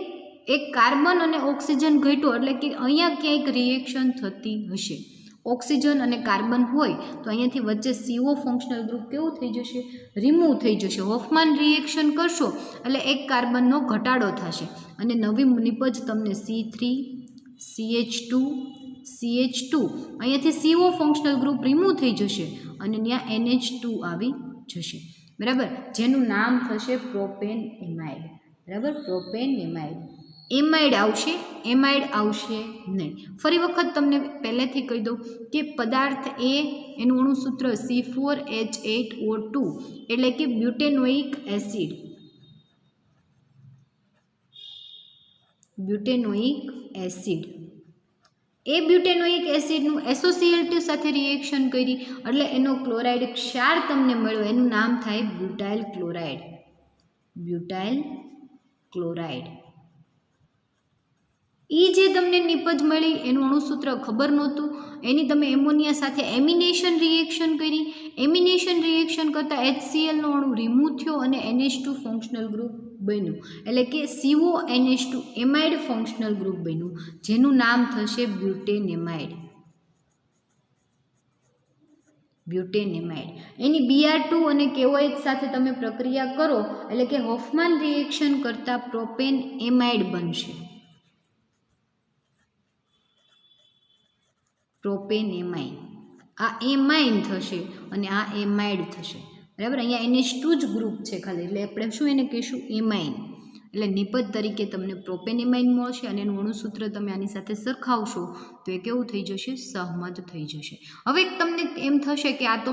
એક કાર્બન અને ઓક્સિજન ઘટ્યો એટલે કે અહીંયા ક્યાંક રિએક્શન થતી હશે। ઓક્સિજન અને કાર્બન હોય તો અહીંયાથી વચ્ચે CO ફંક્શનલ ગ્રુપ કેવું થઈ જશે? રિમૂવ થઈ જશે। હોફમાન રિએક્શન કરશો એટલે એક કાર્બનનો ઘટાડો થશે અને નવી નિપજ તમને C3 CH2 CH2 અહીંયાથી CO ફંક્શનલ ગ્રુપ રિમૂવ થઈ જશે અને ત્યાં NH2 આવી જશે। બરાબર, જેનું નામ થશે પ્રોપેનએમાઇડ। બરાબર, પ્રોપેનએમાઇડ। એમાઇડ આવશે, એમાઇડ આવશે નહીં। ફરી વખત તમને પહેલેથી કહી દઉં કે પદાર્થ એ એનું અણુસૂત્ર C4H8O2 એટલે કે બ્યુટેનોઇક એસિડ। બ્યુટેનોઇક એસિડ એ બ્યુટેનોઇક એસિડનું SOCl2 સાથે રિએક્શન કરી એટલે એનો ક્લોરાઇડ ક્ષાર તમને મળ્યો, એનું નામ થાય બ્યુટાઇલ ક્લોરાઇડ। Butyl chloride. એ જે તમને નિપજ મળી એનું અણુસૂત્ર ખબર નહોતું, એની તમે એમોનિયા સાથે એમિનેશન રિએક્શન કરી, એમિનેશન રિએક્શન કરતાં HCl નો અણુ રિમૂવ થયો અને NH2 ફંક્શનલ ગ્રુપ બન્યું એટલે કે CONH2 એમાઇડ ફંક્શનલ ગ્રુપ બન્યું જેનું નામ થશે બ્યુટેનેમાઇડ। બ્યુટેનેમાઇડ એની Br2 અને KOH સાથે તમે પ્રક્રિયા કરો એટલે કે હોફમાન રિએક્શન કરતાં પ્રોપેનએમાઇડ બનશે। પ્રોપેનએમાઇન, આ એમાઇન થશે અને આ એમાઇડ થશે। બરાબર, અહીંયા NH2 જ ગ્રુપ છે ખાલી એટલે આપણે શું એને કહીશું? એમાઇન। એટલે નિપજ તરીકે તમને પ્રોપેનએમાઇન મળશે અને એનું અણુસૂત્ર તમે આની સાથે સરખાવશો તો એ કેવું થઈ જશે? સહમત થઈ જશે। હવે તમને એમ થશે કે આ તો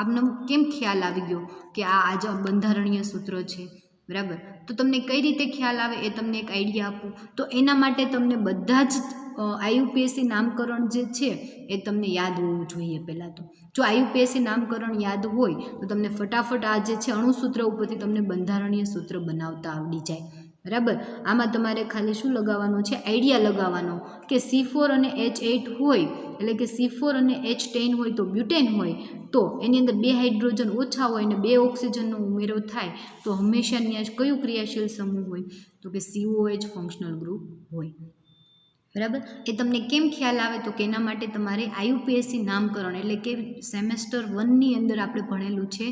આપને કેમ ખ્યાલ આવી ગયો કે આ જ બંધારણીય સૂત્ર છે? બરાબર. તો તમને કઈ રીતે ખ્યાલ આવે એ તમને એક આઈડિયા આપું. તો એના માટે તમને બધા જ IUPAC નામકરણ જે છે એ તમને યાદ હોવું જોઈએ. પહેલાં તો જો IUPAC નામકરણ યાદ હોય તો તમને ફટાફટ આ જે છે અણુસૂત્ર ઉપરથી તમને બંધારણીય સૂત્ર બનાવતા આવડી જાય. બરાબર. આમાં તમારે ખાલી શું લગાવવાનું છે, આઈડિયા લગાવવાનો કે C4 અને H8 હોય એટલે કે C4 અને H10 હોય તો બ્યુટેન હોય તો એની અંદર 2 હાઇડ્રોજન ઓછા હોય અને 2 ઓક્સિજનનો ઉમેરો થાય તો હંમેશા ત્યાં કયું ક્રિયાશીલ સમૂહ હોય તો કે COH ફંક્શનલ ગ્રુપ હોય. બરાબર. એ તમને કેમ ખ્યાલ આવે તો કે એના માટે તમારે IUPAC નામકરણ એટલે કે સેમેસ્ટર 1ની અંદર આપણે ભણેલું છે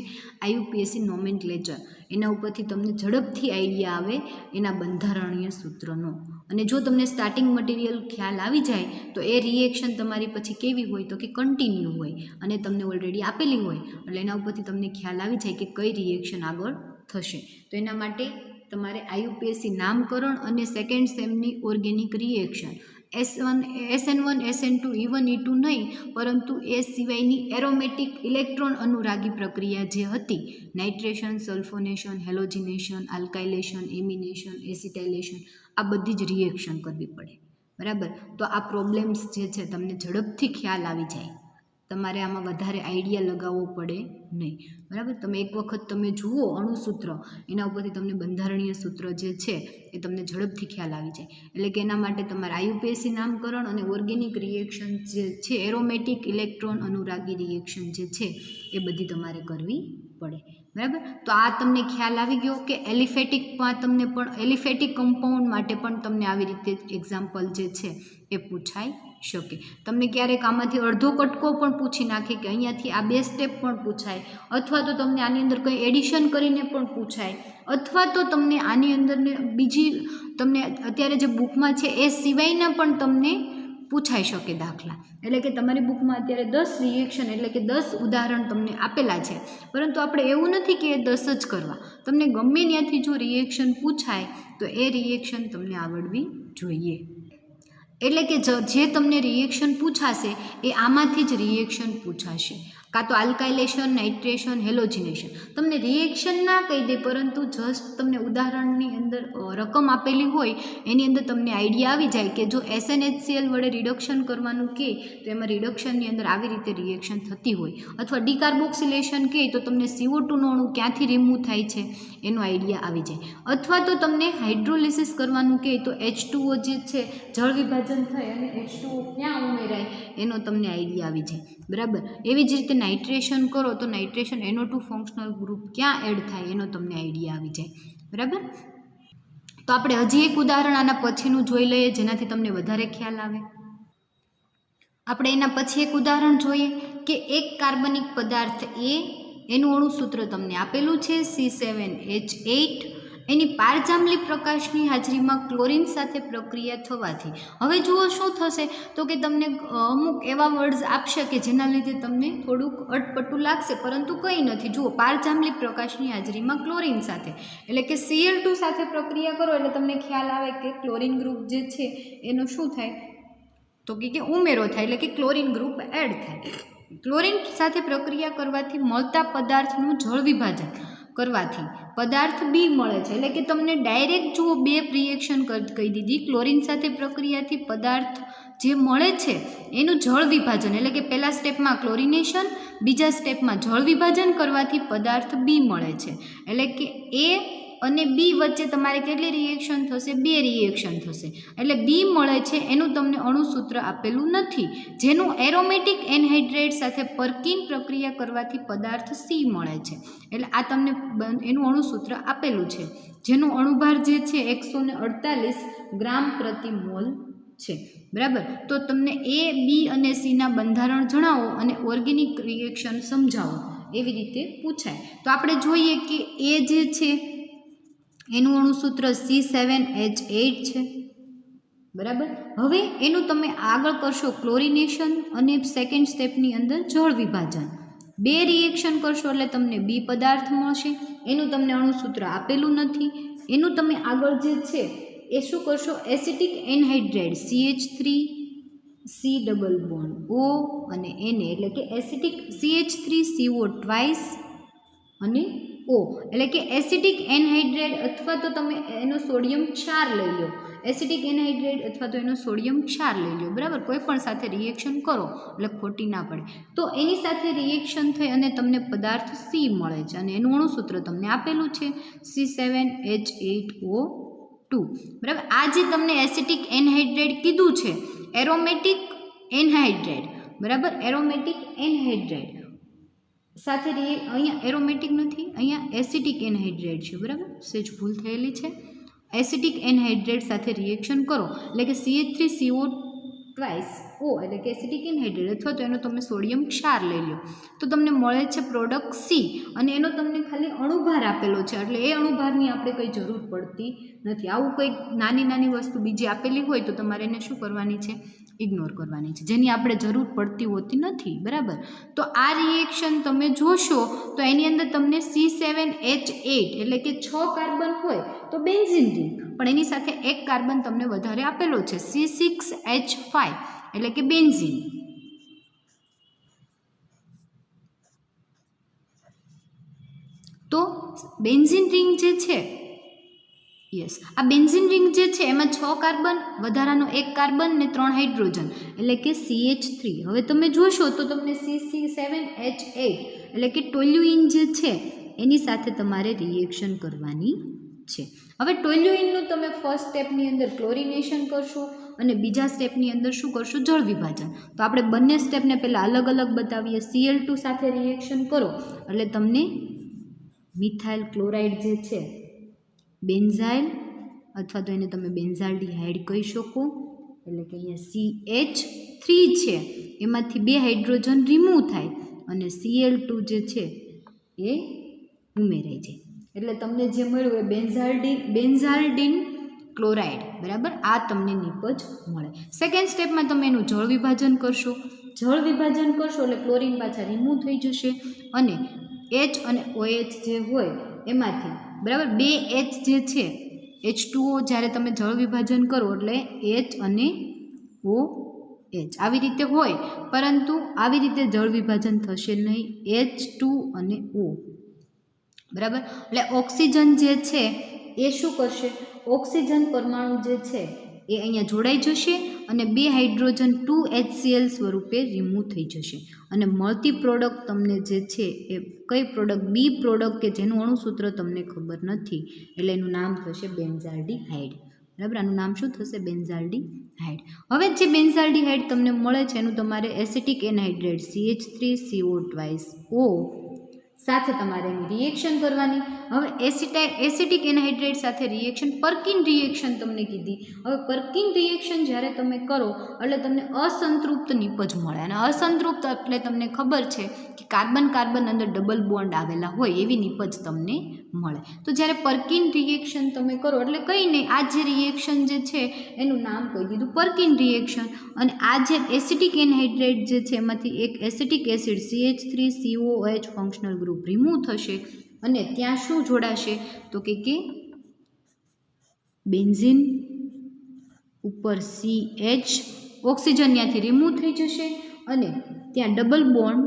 IUPAC નોમેનક્લેચર, એના ઉપરથી તમને ઝડપથી આઈડિયા આવે એના બંધારણીય સૂત્રનો. અને જો તમને સ્ટાર્ટિંગ મટીરિયલ ખ્યાલ આવી જાય તો એ રિએક્શન તમારી પછી કેવી હોય તો કે કન્ટિન્યુ હોય અને તમને ઓલરેડી આપેલી હોય એટલે એના ઉપરથી તમને ખ્યાલ આવી જાય કે કઈ રિએક્શન આગળ થશે. તો એના માટે તમારે IUPAC નામકરણ અને second સેમની organic reaction SN1 SN2 E1 E2 નહીં પરંતુ એ સિવાયની એરોમેટિક ઇલેક્ટ્રોન અનુરાગી પ્રક્રિયા જે હતી nitration, sulphonation, halogenation, alkylation, amination, acetylation, આ બધી જ રિએક્શન કરવી પડે. બરાબર. તો આ પ્રોબ્લેમ્સ જે છે તમને ઝડપથી ખ્યાલ આવી જાય, તમારે આમાં વધારે આઈડિયા લગાવવો પડે નહીં. બરાબર. તમે એક વખત તમે જુઓ અણુસૂત્ર, એના ઉપરથી તમને બંધારણીય સૂત્ર જે છે એ તમને ઝડપથી ખ્યાલ આવી જાય. એટલે કે એના માટે તમારે IUPAC નામકરણ અને ઓર્ગેનિક રિએક્શન જે છે એરોમેટિક ઇલેક્ટ્રોન અનુરાગી રિએક્શન જે છે એ બધી તમારે કરવી પડે. બરાબર. તો આ તમને ખ્યાલ આવી ગયો કે એલિફેટિકમાં તમને પણ એલિફેટિક કમ્પાઉન્ડ માટે પણ તમને આવી રીતે એક્ઝામ્પલ જે છે એ પૂછાઈ શકે. તમને ક્યારેક આમાંથી અડધો કટકો પણ પૂછી નાખે કે અહીંયાથી આ 2 સ્ટેપ પણ પૂછાય, અથવા તો તમને આની અંદર કંઈ એડિશન કરીને પણ પૂછાય, અથવા તો તમને આની અંદર બીજી તમને અત્યારે જે બુકમાં છે એ સિવાયના પણ તમને પૂછાઈ શકે દાખલા. એટલે કે તમારી બુકમાં અત્યારે 10 રિએક્શન એટલે કે 10 ઉદાહરણ તમને આપેલા છે, પરંતુ આપણે એવું નથી કે એ 10 જ કરવા. તમને ગમે ત્યાંથી જો રિએક્શન પૂછાય તો એ રિએક્શન તમને આવડવી જોઈએ. એટલે કે જે તમને રિએક્શન પૂછાશે એ આમાંથી જ રિએક્શન પૂછાશે. કાં તો આલ્કાઇલેશન, નાઇટ્રેશન, હેલોજિનેશન. તમને રિએક્શન ના કહી દે પરંતુ જસ્ટ તમને ઉદાહરણની અંદર રકમ આપેલી હોય એની અંદર તમને આઈડિયા આવી જાય કે જો SnHCl વડે રિડક્શન કરવાનું કહે તો એમાં રિડક્શનની અંદર આવી રીતે રિએક્શન થતી હોય, અથવા ડિકાર્બોક્સિલેશન કહે તો તમને CO2 નો અણુ ક્યાંથી રિમૂવ થાય છે એનો આઈડિયા આવી જાય, અથવા તો તમને હાઇડ્રોલિસિસ કરવાનું કહે તો H2O જે છે જળ વિભાજન થાય અને H2O ક્યાં ઉમેરાય એનો તમને આઈડિયા આવી જાય. બરાબર. એવી જ રીતે નાઇટ્રેશન કરો તો નાઇટ્રેશન NO2 ફંક્શનલ ગ્રુપ ક્યાં એડ થાય એનો તમને આઈડિયા આવી જાય. બરાબર. તો આપણે હજી એક ઉદાહરણ આના પછીનું જોઈ લઈએ જેનાથી તમને વધારે ખ્યાલ આવે. આપણે એના પછી એક ઉદાહરણ જોઈએ કે એક કાર્બનિક પદાર્થ A એનું અણુસૂત્ર તમને આપેલું છે C7H8, એની પારજાંબલી પ્રકાશની હાજરીમાં ક્લોરીન સાથે પ્રક્રિયા થવાથી. હવે જુઓ શું થશે તો કે તમને અમુક એવા વર્ડ્સ આપશે કે જેના લીધે તમને થોડુંક અટપટું લાગશે, પરંતુ કંઈ નથી. જુઓ, પારજાંબલી પ્રકાશની હાજરીમાં ક્લોરીન સાથે એટલે કે Cl2 સાથે પ્રક્રિયા કરો એટલે તમને ખ્યાલ આવે કે ક્લોરીન ગ્રુપ જે છે એનો શું થાય તો કે ઉમેરો થાય એટલે કે ક્લોરીન ગ્રુપ એડ થાય. ક્લોરીન સાથે પ્રક્રિયા કરવાથી મળતા પદાર્થનું જળ વિભાજન કરવાથી પદાર્થ B મળે છે. એટલે કે તમને ડાયરેક્ટ જુઓ 2 રિએક્શન કહી દીધી. ક્લોરીન સાથે પ્રક્રિયાથી પદાર્થ જે મળે છે એનું જળ વિભાજન એટલે કે પહેલા સ્ટેપમાં ક્લોરિનેશન, બીજા સ્ટેપમાં જળ વિભાજન કરવાથી પદાર્થ B મળે છે. એટલે કે A અને B વચ્ચે તમારે કેટલી રિએક્શન થશે? 2 રિએક્શન થશે. એટલે B મળે છે એનું તમને અણુસૂત્ર આપેલું નથી, જેનું એરોમેટિક એનહાઇડ્રેટ સાથે પરકીન પ્રક્રિયા કરવાથી પદાર્થ C મળે છે. એટલે આ તમને એનું અણુસૂત્ર આપેલું છે, જેનું અણુભાર જે છે 148 ગ્રામ પ્રતિ મોલ છે. બરાબર. તો તમને A, B અને C ના બંધારણ જણાવો અને ઓર્ગેનિક રિએક્શન સમજાવો એવી રીતે પૂછાય. તો આપણે જોઈએ કે A જે છે એનું અણુસૂત્ર C7H8 છે. બરાબર. હવે એનું તમે આગળ કરશો ક્લોરિનેશન અને સેકન્ડ સ્ટેપની અંદર જળ વિભાજન. 2 રિએક્શન કરશો એટલે તમને B પદાર્થ મળશે. એનું તમને અણુસૂત્ર આપેલું નથી. એનું તમે આગળ જે છે એ શું કરશો? Acetic anhydrate CH3 C double bond O અને Na એટલે કે એસિટિક CH3CO ટ્વાઇસ અને O, એટલે કે એસિટિક એનહાઇડ્રેટ અથવા તો તમે એનો સોડિયમ ક્ષાર લઈ લો, એસિટિક એનહાઇડ્રેટ અથવા તો એનો સોડિયમ ક્ષાર લઈ લો, બરાબર. કોઈ પણ સાથે રિએક્શન કરો એટલે ખોટી ના પડે. તો એની સાથે રિએક્શન થઈ અને તમને પદાર્થ C મળે છે અને એનું અણુસૂત્ર તમને આપેલું છે C7H8O2, બરાબર. આ જે તમને એસિટિક એનહાઇડ્રેટ કીધું છે, એરોમેટિક એનહાઇડ્રેટ, બરાબર, એરોમેટિક એનહાઇડ્રેટ સાથે અહીંયા એરોમેટિક નથી, અહીંયા એસિટિક એનહાઇડ્રેટ છે, બરાબર. સેજ ભૂલ થયેલી છે. એસિટિક એનહાઇડ્રેટ સાથે રિએક્શન કરો એટલે કે CH3CO2O, એટલે કે એસિટિક એનહાઇડ્રેટ અથવા તો એનો તમે સોડિયમ ક્ષાર લઈ લો તો તમને મળે છે પ્રોડક્ટ C અને એનો તમને ખાલી અણુભાર આપેલો છે, એટલે એ અણુભારની આપણે કંઈ જરૂર પડતી નથી. આવું કંઈક નાની નાની વસ્તુ બીજી આપેલી હોય તો તમારે એને શું કરવાની છે, ઇગ્નોર કરવાની છે, જેની આપણે જરૂર પડતી હોતી નથી, બરાબર. તો આ રિએક્શન તમે જોશો તો એની અંદર તમને C7H8 એટલે કે 6 કાર્બન હોય તો બેન્ઝીન રિંગ, પણ એની સાથે એક કાર્બન તમને વધારે આપેલો છે C6H5 એટલે કે બેન્ઝીન. તો બેન્ઝીન રિંગ જે છે, યસ, આ બેન્ઝીન રિંગ જે છે એમાં 6 કાર્બન વધારાનો એક કાર્બન ને 3 હાઇડ્રોજન એટલે કે CH3. હવે તમે જોશો તો તમને C7H8 એટલે કે ટોલ્યુઇન જે છે એની સાથે તમારે રિએક્શન કરવાની છે. હવે ટોલ્યુઇનનું તમે ફર્સ્ટ સ્ટેપની અંદર ક્લોરિનેશન કરશો અને બીજા સ્ટેપની અંદર શું કરશો, જળ વિભાજન. તો આપણે બંને સ્ટેપને પહેલાં અલગ અલગ બતાવીએ. Cl2 સાથે રિએક્શન કરો એટલે તમને મિથાઇલ ક્લોરાઇડ જે છે, બેન્ઝાઇલ અથવા તો એને તમે બેન્ઝાલ્ડિહાઇડ કહી શકો, એટલે કે અહીંયા CH3 છે એમાંથી 2 હાઇડ્રોજન રિમૂવ થાય અને Cl2 જે છે એ ઉમેરાય છે, એટલે તમને જે મળ્યું એ બેન્ઝાલ્ડિન ક્લોરાઇડ, બરાબર. આ તમને નિપજ મળે. સેકન્ડ સ્ટેપમાં તમે એનું જળ વિભાજન કરશો. જળ વિભાજન કરશો એટલે ક્લોરીન પાછા રિમૂવ થઈ જશે અને H અને OH જે હોય એમાંથી, બરાબર, 2 H જે છે H2O જ્યારે તમે જળ વિભાજન કરો એટલે H અને OH આવી રીતે હોય, પરંતુ આવી રીતે જળ વિભાજન થશે નહીં, H2 અને O, બરાબર. એટલે ઓક્સિજન જે છે એ શું કરશે, ઓક્સિજન પરમાણુ જે છે એ અહીંયા જોડાઈ જશે અને 2 હાઇડ્રોજન 2HCl સ્વરૂપે રિમૂવ થઈ જશે અને મળતી પ્રોડક્ટ તમને જે છે એ કઈ પ્રોડક્ટ, બી પ્રોડક્ટ કે જેનું અણુસૂત્ર તમને ખબર નથી, એટલે એનું નામ થશે બેન્ઝાલ્ડિહાઇડ, બરાબર. આનું નામ શું થશે, બેન્ઝાલ્ડિહાઇડ. હવે જે બેન્ઝાલ્ડિહાઇડ તમને મળે છે એનું તમારે એસિટિક એનહાઇડ્રેટ CH3CO2O સાથે તમારે એની રિએક્શન કરવાની. હવે એસિટિક એનહાઇડ્રેટ સાથે રિએક્શન, પર્કિન રિએક્શન તમને કીધી. હવે પર્કિન રિએક્શન જ્યારે તમે કરો એટલે તમને અસંતૃપ્ત નિપજ મળે અને અસંતૃપ્ત એટલે તમને ખબર છે કે કાર્બન કાર્બન અંદર ડબલ બોન્ડ આવેલા હોય એવી નિપજ તમને મળે. તો જ્યારે પર્કિન રિએક્શન તમે કરો એટલે કંઈ નહીં, આ જે રિએક્શન જે છે એનું નામ કહી દીધું પર્કિન રિએક્શન. અને આ જે એસિટિક એનહાઇડ્રેટ જે છે એમાંથી એક acetic acid CH3COOH functional group remove થશે અને ત્યાં શું જોડાશે તો કે બેન્ઝીન ઉપર CH, ઓક્સિજન ત્યાંથી રિમૂવ થઈ જશે અને ત્યાં ડબલ બોન્ડ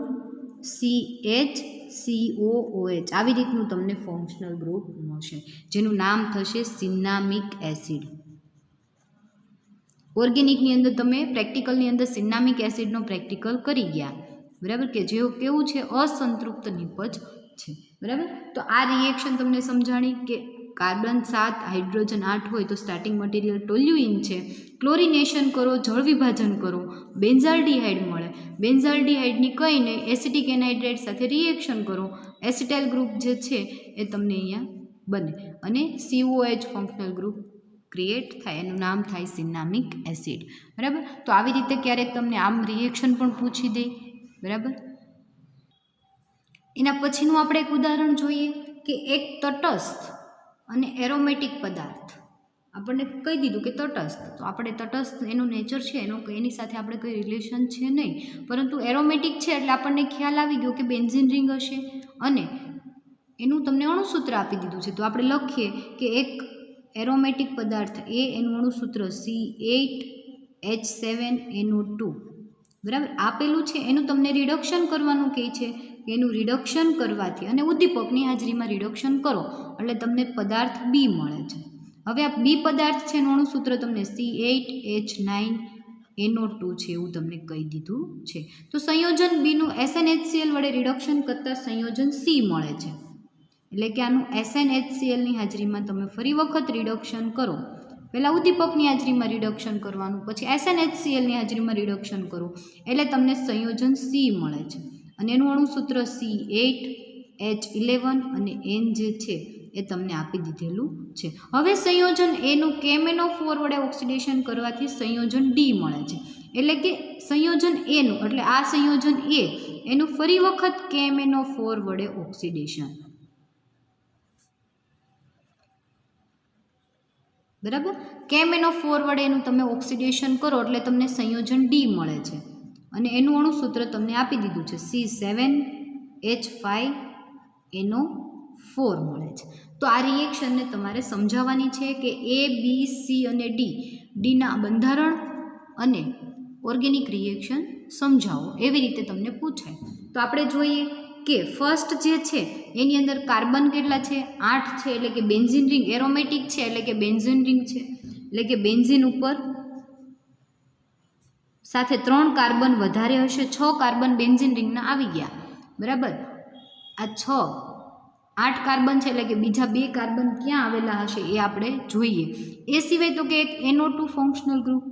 CH આવી રીતનું તમને ફંક્શનલ ગ્રુપ મળશે જેનું નામ થશે સિન્નામિક એસિડ. ઓર્ગેનિકની અંદર તમે પ્રેક્ટિકલની અંદર સિન્નામિક એસિડનો પ્રેક્ટિકલ કરી ગયા, બરાબર, કે જે કેવું છે, અસંતૃપ્ત નિપજ છે, બરાબર. તો આ રિએક્શન તમને સમજાણી કે કાર્બન 7 હાઇડ્રોજન 8 હોય તો સ્ટાર્ટિંગ મટીરિયલ ટોલ્યુઇન છે. ક્લોરિનેશન કરો, જળ વિભાજન કરો, બેન્ઝાલ્ડિહાઇડ મળે. બેન્ઝાલ્ડિહાઇડની કંઈ નહીં, એસિટિક એનહાઇડ્રેટ સાથે રિએક્શન કરો, એસિટાઇલ ગ્રુપ જે છે એ તમને અહીંયા બને અને COH ફંક્શનલ ગ્રુપ ક્રિએટ થાય, એનું નામ થાય સિન્નામિક એસિડ, બરાબર. તો આવી રીતે ક્યારેક તમને આમ રિએક્શન પણ પૂછી દે, બરાબર. એના પછીનું આપણે એક ઉદાહરણ જોઈએ કે એક તટસ્થ અને એરોમેટિક પદાર્થ આપણને કહી દીધું કે તટસ્થ, તો આપણે તટસ્થ એનું નેચર છે એની સાથે આપણે કંઈ રિલેશન છે નહીં, પરંતુ એરોમેટિક છે એટલે આપણને ખ્યાલ આવી ગયો કે બેન્ઝીન રિંગ હશે અને એનું તમને અણુસૂત્ર આપી દીધું છે. તો આપણે લખીએ કે એક એરોમેટિક પદાર્થ એ એનું અણુસૂત્ર C8H7NO2, બરાબર, આપેલું છે. એનું તમને રિડક્શન કરવાનું કહે છે કે એનું રિડક્શન કરવાથી અને ઉદ્દીપકની હાજરીમાં રિડક્શન કરો એટલે તમને પદાર્થ બી મળે છે. હવે આ બી પદાર્થ છે એનું સૂત્ર તમને C8H9NO2 છે એવું તમને કહી દીધું છે. તો સંયોજન બીનું SnHCl વડે રિડક્શન કરતાં સંયોજન સી મળે છે. એટલે કે આનું SnHClની હાજરીમાં તમે ફરી વખત રિડક્શન કરો. પહેલાં ઉદ્દીપકની હાજરીમાં રિડક્શન કરવાનું, પછી SnHClની હાજરીમાં રિડક્શન કરો એટલે તમને સંયોજન સી મળે છે. અને એનું અણુસૂત્ર C8H11 અને N જે છે એ તમને આપી દીધેલું છે. હવે સંયોજન એનું KMnO4 વડે ઓક્સિડેશન કરવાથી સંયોજન ડી મળે છે. એટલે કે સંયોજન એનું એટલે આ સંયોજન એનું ફરી વખત KMnO4 વડે ઓક્સિડેશન. બરાબર, KMnO4 વડે એનું તમે ઓક્સિડેશન કરો એટલે તમને સંયોજન ડી મળે છે. અને એનું અણુસૂત્ર તમને આપી દીધું છે C7H5NO4 મળે છે. તો આ રિએક્શનને તમારે સમજાવવાની છે કે A, B, C અને ડીના બંધારણ અને ઓર્ગેનિક રિએક્શન સમજાવો, એવી રીતે તમને પૂછાય. તો આપણે જોઈએ કે ફર્સ્ટ જે છે એની અંદર કાર્બન કેટલા છે? 8 છે. એટલે કે બેન્ઝીન રિંગ એરોમેટિક છે, એટલે કે બેન્ઝીન રિંગ છે. એટલે કે બેન્ઝીન ઉપર સાથે 3 કાર્બન વધારે હશે, 6 કાર્બન બેન્ઝીન રિંગના આવી ગયા. બરાબર, આ 8 કાર્બન છે એટલે કે બીજા 2 કાર્બન ક્યાં આવેલા હશે એ આપણે જોઈએ. એ સિવાય તો કે એક NO2 ફંક્શનલ ગ્રુપ,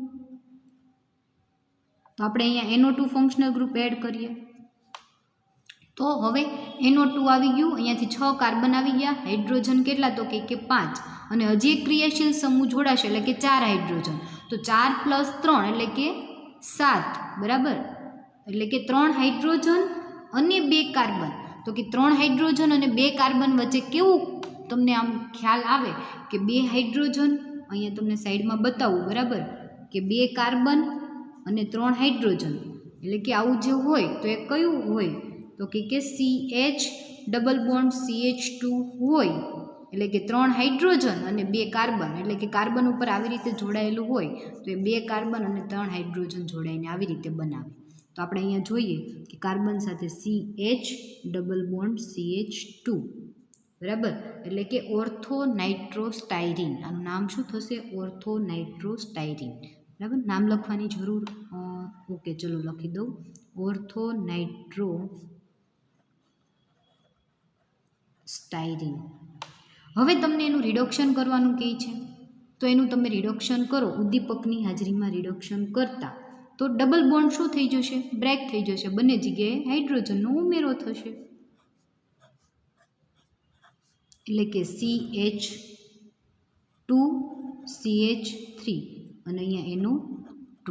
તો આપણે અહીંયા NO2 ફંક્શનલ ગ્રુપ એડ કરીએ. તો હવે NO2 આવી ગયું, અહીંયાથી 6 કાર્બન આવી ગયા. હાઇડ્રોજન કેટલા? તો કે 5. અને હજી એક ક્રિયાશીલ સમૂહ જોડાશે એટલે કે 4 હાઇડ્રોજન. તો 4 + 3 એટલે કે 7. બરાબર, એટલે કે 3 હાઇડ્રોજન અને 2 કાર્બન. તો કે 3 હાઇડ્રોજન અને 2 કાર્બન વચ્ચે કેવું તમને આમ ખ્યાલ આવે કે 2 હાઇડ્રોજન, અહીંયા તમને સાઈડમાં બતાવું. બરાબર, કે 2 કાર્બન અને 3 હાઇડ્રોજન. એટલે કે આવું જે હોય તો એ કયું હોય? તો કે CH ડબલ બોન્ડ CH2 હોય. એટલે કે 3 હાઇડ્રોજન અને 2 કાર્બન, એટલે કે કાર્બન ઉપર આવી રીતે જોડાયેલું હોય તો એ 2 કાર્બન અને 3 હાઇડ્રોજન જોડાઈને આવી રીતે બનાવે. તો આપણે અહીંયા જોઈએ કે કાર્બન સાથે CH ડબલ બોન્ડ CH2. બરાબર, એટલે કે ઓર્થોનાઇટ્રોસ્ટાયરીન. આનું નામ શું થશે? ઓર્થોનાઇટ્રોસ્ટાયરીન. બરાબર, નામ લખવાની જરૂર. ઓકે, ચલો લખી દઉં, ઓર્થોનાઇટ્રોસ્ટાયરીન. હવે તમને એનું રિડક્શન કરવાનું કહે છે. તો એનું તમે રિડક્શન કરો ઉદ્દીપકની હાજરીમાં રિડક્શન કરતા તો ડબલ બોન્ડ શું થઈ જશે? બ્રેક થઈ જશે. બંને જગ્યાએ હાઇડ્રોજનનો ઉમેરો થશે. એટલે કે CH2 CH3 અને અહીંયા NO2.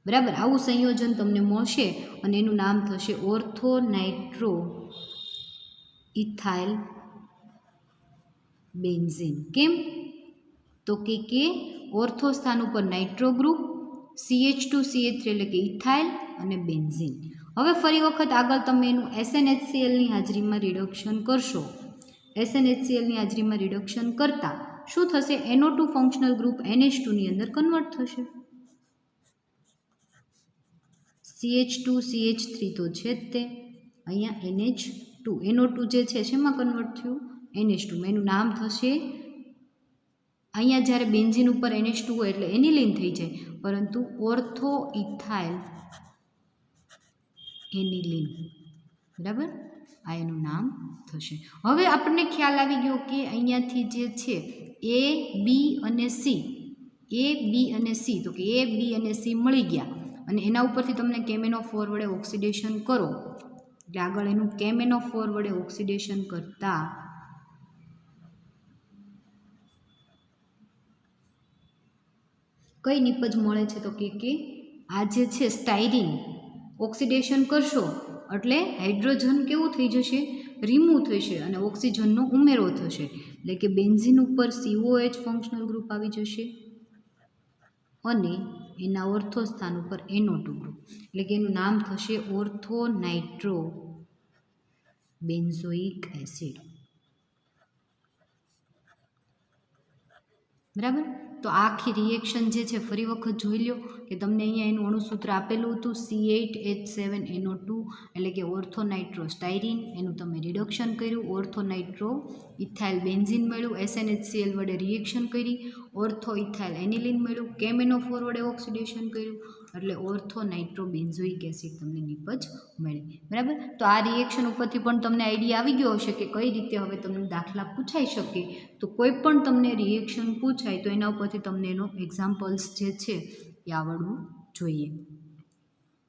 બરાબર, આવું સંયોજન તમને મળશે અને એનું નામ થશે ઓર્થોનાઇટ્રો ઇથાઇલ બેન્ઝીન. કેમ? તો કે ઓર્થો સ્થાન ઉપર નાઇટ્રો ગ્રુપ, CH2 CH3 એટલે કે ઇથાઇલ અને બેન્ઝીન. હવે ફરી વખત આગળ તમે એનું SnHClની હાજરીમાં રિડક્શન કરશો. SnHClની હાજરીમાં રિડક્શન કરતાં શું થશે? NO2 ફંક્શનલ ગ્રુપ NH2ની અંદર કન્વર્ટ થશે. CH2 CH3 તો છે જ તે. અહીંયા NH2 NO2 જે છે શેમાં કન્વર્ટ થયું? NH2. એનું નામ થશે, અહીંયા જ્યારે બેન્ઝીન ઉપર NH2 હોય એટલે એનિલિન થઈ જાય, પરંતુ ઓર્થો ઇથાઇલ એનિલિન. બરાબર, આ એનું નામ થશે. હવે આપણને ખ્યાલ આવી ગયો કે અહીંયાથી જે છે A, B અને C, A, B અને C, તો કે A, B અને C મળી ગયા અને એના ઉપરથી તમને KMnO4 વડે ઓક્સિડેશન કરો એટલે આગળ એનું KMnO4 વડે ઓક્સિડેશન કરતા કઈ નિપજ મળે છે? તો કે આ જે છે સ્ટાયરીન ઓક્સિડેશન કરશો એટલે હાઇડ્રોજન કેવું થઈ જશે? રિમૂવ થશે અને ઓક્સિજનનો ઉમેરો થશે. એટલે કે બેન્ઝીન ઉપર COH ફંક્શનલ ગ્રુપ આવી જશે અને એના ઓર્થો સ્થાન ઉપર NO2 ગ્રુપ. એટલે કે એનું નામ થશે ઓર્થોનાઇટ્રો બેન્ઝોઇક એસિડ. બરાબર. તો આખી રિએક્શન જે છે ફરી વખત જોઈ લો કે તમને અહીંયા એનું અણુસૂત્ર આપેલું હતું C8H7NO2 એટલે કે ઓર્થોનાઇટ્રોસ્ટાયરીન. એનું તમે રિડક્શન કર્યું, ઓર્થોનાઇટ્રો ઇથાઇલ બેન્ઝીન મળ્યું, SNHCl વડે રિએક્શન કરી, ઓર્થો ઇથાઇલ એનિલિન મળ્યું, KMNO4 વડે ઓક્સિડેશન કર્યું એટલે ઓર્થોનાઇટ્રો બેન્ઝોઇક એસિડ તમને નિપજ મળી. બરાબર. તો આ રિએક્શન ઉપરથી પણ તમને આઈડિયા આવી ગયો હશે કે કઈ રીતે હવે તમને દાખલા પૂછાઈ શકે. તો કોઈ પણ તમને રિએક્શન પૂછાય તો એના ઉપરથી તમને એનો એક્ઝામ્પલ્સ જે છે એ આવડવું જોઈએ.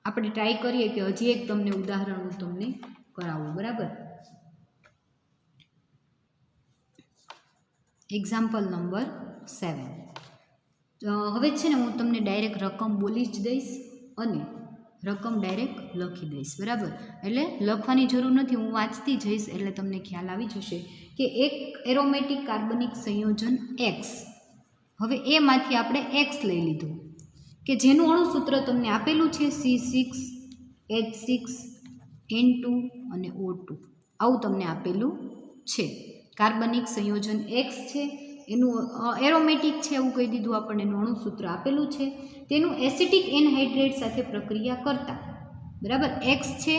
આપણે ટ્રાય કરીએ કે હજી એક તમને ઉદાહરણ હું તમને કરાવું. બરાબર. Example number 7. હવે છે ને હું તમને ડાયરેક્ટ રકમ બોલી જ દઈશ અને રકમ ડાયરેક્ટ લખી દઈશ. બરાબર. એટલે લખવાની જરૂર નથી, હું વાંચતી જઈશ એટલે તમને ખ્યાલ આવી જશે કે એક એરોમેટિક કાર્બનિક સંયોજન X, હવે એમાંથી આપણે X લઈ લીધું કે જેનું અણુસૂત્ર તમને આપેલું છે C6H6N2 અને O2. આવું તમને આપેલું છે. કાર્બનિક સંયોજન X છે, એનું એરોમેટિક છે એવું કહી દીધું આપણને, એનું અણુસૂત્ર આપેલું છે. તેનું એસિટિક એનહાઇડ્રેટ સાથે પ્રક્રિયા કરતા, બરાબર, X છે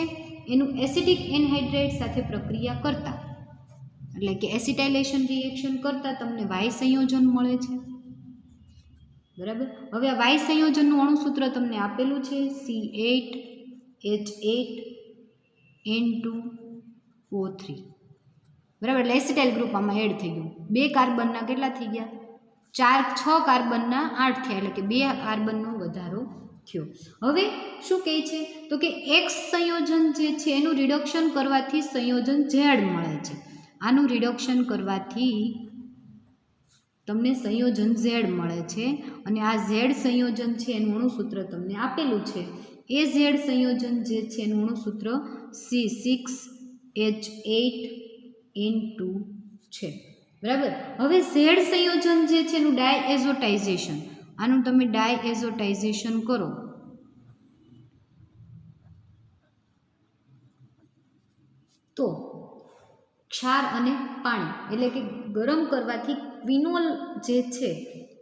એનું એસિટિક એનહાઇડ્રેટ સાથે પ્રક્રિયા કરતા એટલે કે એસિટાઇલેશન રિએક્શન કરતા તમને Y સંયોજન મળે છે. બરાબર. હવે આ Y સંયોજનનું અણુસૂત્ર તમને આપેલું છે C8H8N2O3. બરાબર. એટલે એસિટાઇલ ગ્રુપ આમાં એડ થઈ ગયું. 2 કાર્બનના કેટલા થઈ ગયા? 6 કાર્બનના 8 થયા એટલે કે 2 કાર્બનનો વધારો થયો. હવે શું કહે છે તો કે X સંયોજન જે છે એનું રિડક્શન કરવાથી સંયોજન Z મળે છે. આનું રિડક્શન કરવાથી તમને સંયોજન Z મળે છે અને આ Z સંયોજન છે એનું અણુસૂત્ર તમને આપેલું છે. એ Z સંયોજન જે છે એનું અણુસૂત્ર C6H8N2 છે. બરાબર. હવે Z સંયોજન જે છે એનું ડાયએઝોટાઇઝેશન, આનું તમે ડાયએઝોટાઇઝેશન કરો તો ક્ષાર અને પાણી એટલે કે ગરમ કરવાથી ક્વિનોલ જે છે,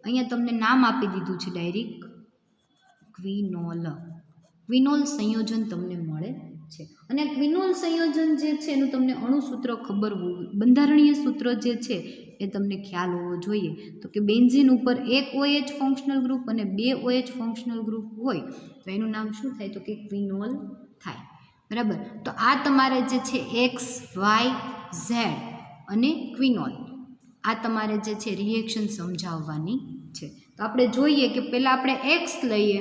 અહીંયા તમને નામ આપી દીધું છે ડાયરેક્ટ ક્વિનોલ સંયોજન તમને મળે છે. અને ક્વિનોલ સંયોજન જે છે એનું તમને અણુસૂત્ર ખબર હોવું, બંધારણીય સૂત્ર જે છે એ તમને ખ્યાલ હોવો જોઈએ. તો કે બેન્ઝીન ઉપર 1 OH ફંક્શનલ ગ્રુપ અને 2 OH ફંક્શનલ ગ્રુપ હોય તો એનું નામ શું થાય તો કે ક્વિનોલ થાય. બરાબર. તો આ તમારે જે છે X, Y, Z અને ક્વિનોલ આ તમારે જે છે રિએક્શન સમજાવવાની છે. તો આપણે જોઈએ કે પહેલાં આપણે X લઈએ,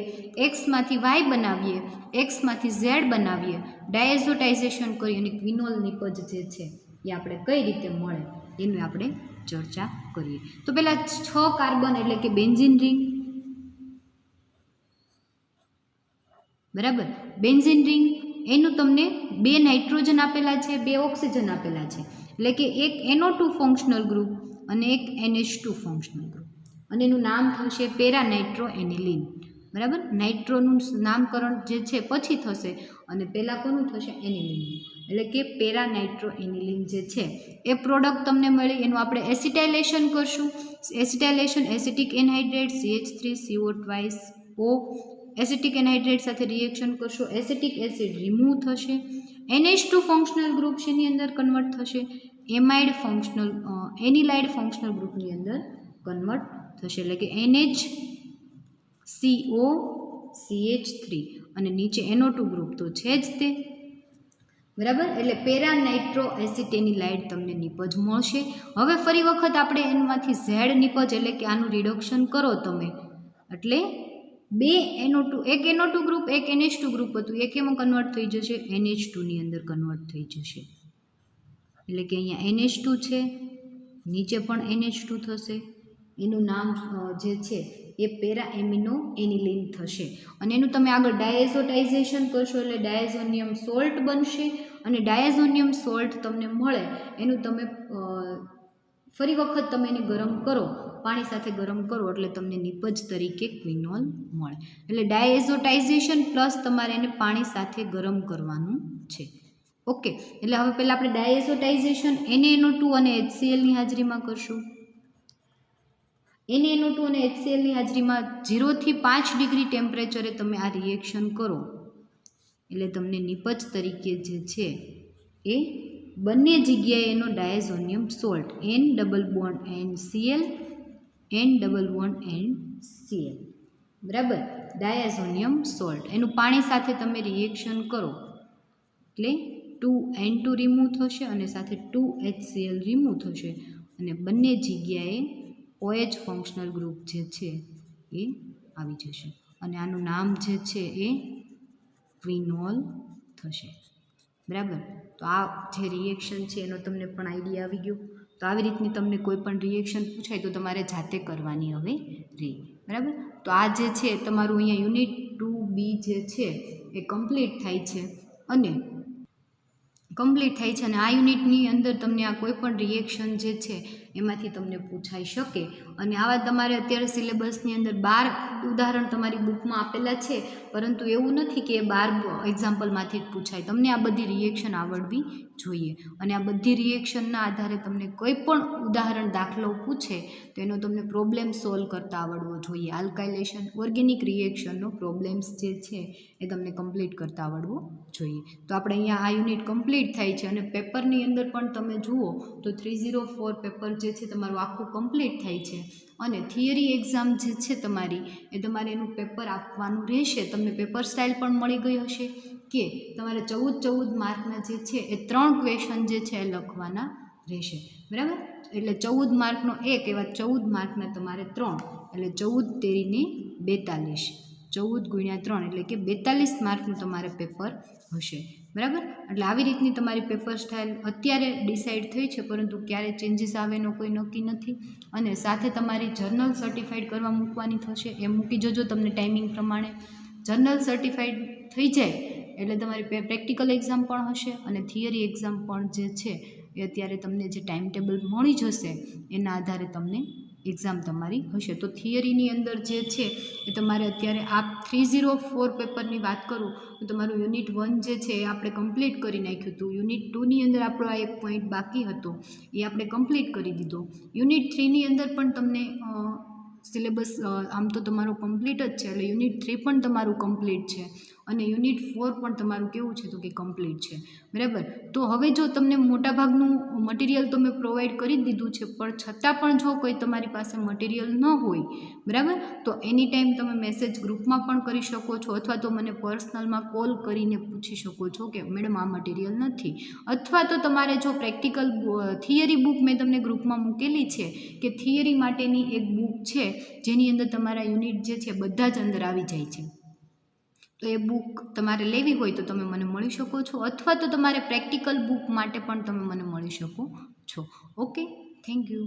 Xમાંથી Y બનાવીએ, Xમાંથી Z બનાવીએ, ડાયએઝોટાઇઝેશન કરી અને ક્વિનોલ નિપજ જે છે એ આપણે કઈ રીતે મળે એની આપણે ચર્ચા કરીએ. તો પહેલાં 6 કાર્બન એટલે કે બેન્ઝીન રિંગ. બરાબર. બેન્ઝીન રિંગ એનું તમને 2 નાઇટ્રોજન આપેલા છે, 2 ઓક્સિજન આપેલા છે એટલે કે એક NO2 ફંક્શનલ ગ્રુપ અને એક NH2 ફંક્શનલ ગ્રુપ અને એનું નામ થશે પેરાનાઇટ્રો એનિલિન. બરાબર. નાઇટ્રોનું નામકરણ જે છે પછી થશે અને પહેલાં કોનું થશે એનિલિનનું એટલે કે પેરાનાઇટ્રો એનિલિન જે છે એ પ્રોડક્ટ તમને મળી. એનું આપણે એસિટાઇલેશન કરશું. Acetylation acetic anhydride CH3CO2O acetic anhydride સાથે રિએક્શન કરશો, એસિટિક એસિડ રિમૂવ થશે, NH2 ફંક્શનલ ગ્રુપ શેની અંદર કન્વર્ટ થશે એનિલાઇડ ફંક્શનલ ગ્રુપની અંદર કન્વર્ટ થશે એટલે કે NHCOCH3 અને નીચે NO2 ગ્રુપ તો છે જ તે. બરાબર. એટલે પેરાનાઇટ્રો એસિટેનિલાઇડ તમને નિપજ મળશે. હવે ફરી વખત આપણે એમાંથી Z નિપજ એટલે કે આનું રિડક્શન કરો તમે એટલે 2 NO2, એક NO2 ગ્રુપ એક NH2 ગ્રુપ હતું, એક એમાં કન્વર્ટ થઈ જશે NH2 ની અંદર કન્વર્ટ થઈ જશે એટલે કે અહીંયા NH2 છે, નીચે પણ NH2 થશે. એનું નામ જે છે એ પેરા એમિનો એનિલિન થશે અને એનું તમે આગળ ડાયએઝોટાઇઝેશન કરશો એટલે ડાયઝોનિયમ સોલ્ટ બનશે અને ડાયઝોનિયમ સોલ્ટ તમને મળે એનું તમે ફરી વખત તમે એને ગરમ કરો, પાણી સાથે ગરમ કરો એટલે તમને નિપજ તરીકે ક્વિનોલ મળે. એટલે ડાયએઝોટાઇઝેશન પ્લસ તમારે એને પાણી સાથે ગરમ કરવાનું છે. ઓકે. એટલે હવે પહેલાં આપણે ડાયએઝોટાઇઝેશન NaNO2 અને HCl ની હાજરીમાં કરશું. NaNO2 અને HClની હાજરીમાં 0 થી 5 ડિગ્રી ટેમ્પરેચરે તમે આ રિએક્શન કરો એટલે તમને નિપજ તરીકે જે છે એ બંને જગ્યાએ એનો diazonium salt N double bond NCl N double bond NCl બરાબર ડાયઝોનિયમ સોલ્ટ એનું પાણી સાથે તમે રિએક્શન કરો એટલે 2N2 રિમૂવ થશે અને સાથે 2HCl રિમૂવ થશે અને બંને જગ્યાએ OH ફંક્શનલ ગ્રુપ જે છે એ આવી જશે અને આનું નામ જે છે એ ક્વિનોલ થશે બરાબર તો આ જે રિએક્શન છે એનો તમને પણ આઈડિયા આવી ગયો તો આવી રીતની તમને કોઈ પણ રિએક્શન પૂછાય તો તમારે જાતે કરવાની હવે રહી બરાબર તો આ જે છે તમારું અહીંયા યુનિટ 2B જે છે એ કમ્પ્લીટ થાય છે અને આ યુનિટની અંદર તમને આ કોઈ પણ રિએક્શન જે છે એમાંથી તમને પૂછાઈ શકે અને આવા તમારે અત્યારે સિલેબસની અંદર 12 ઉદાહરણ તમારી બુકમાં આપેલા છે પરંતુ એવું નથી કે 12 એક્ઝામ્પલમાંથી જ પૂછાય તમને આ બધી રિએક્શન આવડવી જોઈએ અને આ બધી રિએક્શનના આધારે તમને કોઈ પણ ઉદાહરણ દાખલો પૂછે તો એનો તમને પ્રોબ્લેમ સોલ્વ કરતા આવડવો જોઈએ આલ્કાઇલેશન ઓર્ગેનિક રિએક્શનનો પ્રોબ્લેમ્સ જે છે એ તમને કમ્પ્લીટ કરતા આવડવો જોઈએ તો આપણે અહીંયા આ યુનિટ કમ્પ્લીટ થાય છે અને પેપરની અંદર પણ તમે જુઓ તો 304 પેપર જે છે તમારું આખું કમ્પ્લીટ થાય છે અને થિયરી એક્ઝામ જે છે તમારી એ તમારે એનું પેપર આપવાનું રહેશે તમને પેપર સ્ટાઇલ પણ મળી ગઈ હશે કે તમારે 14 માર્કના જે છે એ 3 ક્વેશ્ચન જે છે એ લખવાના રહેશે બરાબર એટલે 14 માર્કનો એક એવા 14 માર્કના તમારે 3 એટલે 14 તેરીને 42 14 ગુણ્યા 3 એટલે કે 42 માર્કનું તમારે પેપર હશે બરાબર એટલે આવી રીતની તમારી પેપર સ્ટાઇલ અત્યારે ડિસાઇડ થઈ છે પરંતુ ક્યારે ચેન્જીસ આવે એનો કોઈ નક્કી નથી અને સાથે તમારી જર્નલ સર્ટિફાઈડ કરવા મૂકવાની થશે એ મૂકી જજો તમને ટાઈમિંગ પ્રમાણે જર્નલ સર્ટિફાઈડ થઈ જાય એટલે તમારી પ્રેક્ટિકલ એક્ઝામ પણ હશે અને થિયરી એક્ઝામ પણ જે છે એ અત્યારે તમને જે ટાઈમ ટેબલ મળી જશે એના આધારે તમને એક્ઝામ તમારી હશે તો થિયરીની અંદર જે છે એ તમારે અત્યારે આ 304 પેપરની વાત કરું તો તમારું યુનિટ 1 જે છે એ આપણે કમ્પ્લીટ કરી નાખ્યું હતું યુનિટ 2ની અંદર આપણો આ એક પોઈન્ટ બાકી હતો એ આપણે કમ્પ્લીટ કરી દીધો યુનિટ 3ની અંદર પણ તમને સિલેબસ આમ તો તમારો કમ્પ્લીટ જ છે એટલે યુનિટ 3 પણ તમારું કમ્પ્લીટ છે અને યુનિટ 4 પણ તમારું કેવું છે તો કે કમ્પ્લીટ છે બરાબર તો હવે જો તમને મોટાભાગનું મટીરિયલ તો મેં પ્રોવાઈડ કરી જ દીધું છે પણ છતાં પણ જો કોઈ તમારી પાસે મટીરિયલ ન હોય બરાબર તો એની ટાઈમ તમે મેસેજ ગ્રુપમાં પણ કરી શકો છો અથવા તો મને પર્સનલમાં કોલ કરીને પૂછી શકો છો કે મેડમ આ મટીરિયલ નથી અથવા તો તમારે જો પ્રેક્ટિકલ થિયરી બુક મેં તમને ગ્રુપમાં મૂકેલી છે કે થિયરી માટેની એક બુક છે જેની અંદર તમારા યુનિટ જે છે બધા જ અંદર આવી જાય છે તો એ બુક તમારે લેવી હોય તો તમે મને મળી શકો છો અથવા તો તમારે પ્રેક્ટિકલ બુક માટે પણ તમે મને મળી શકો છો ઓકે થેન્ક યુ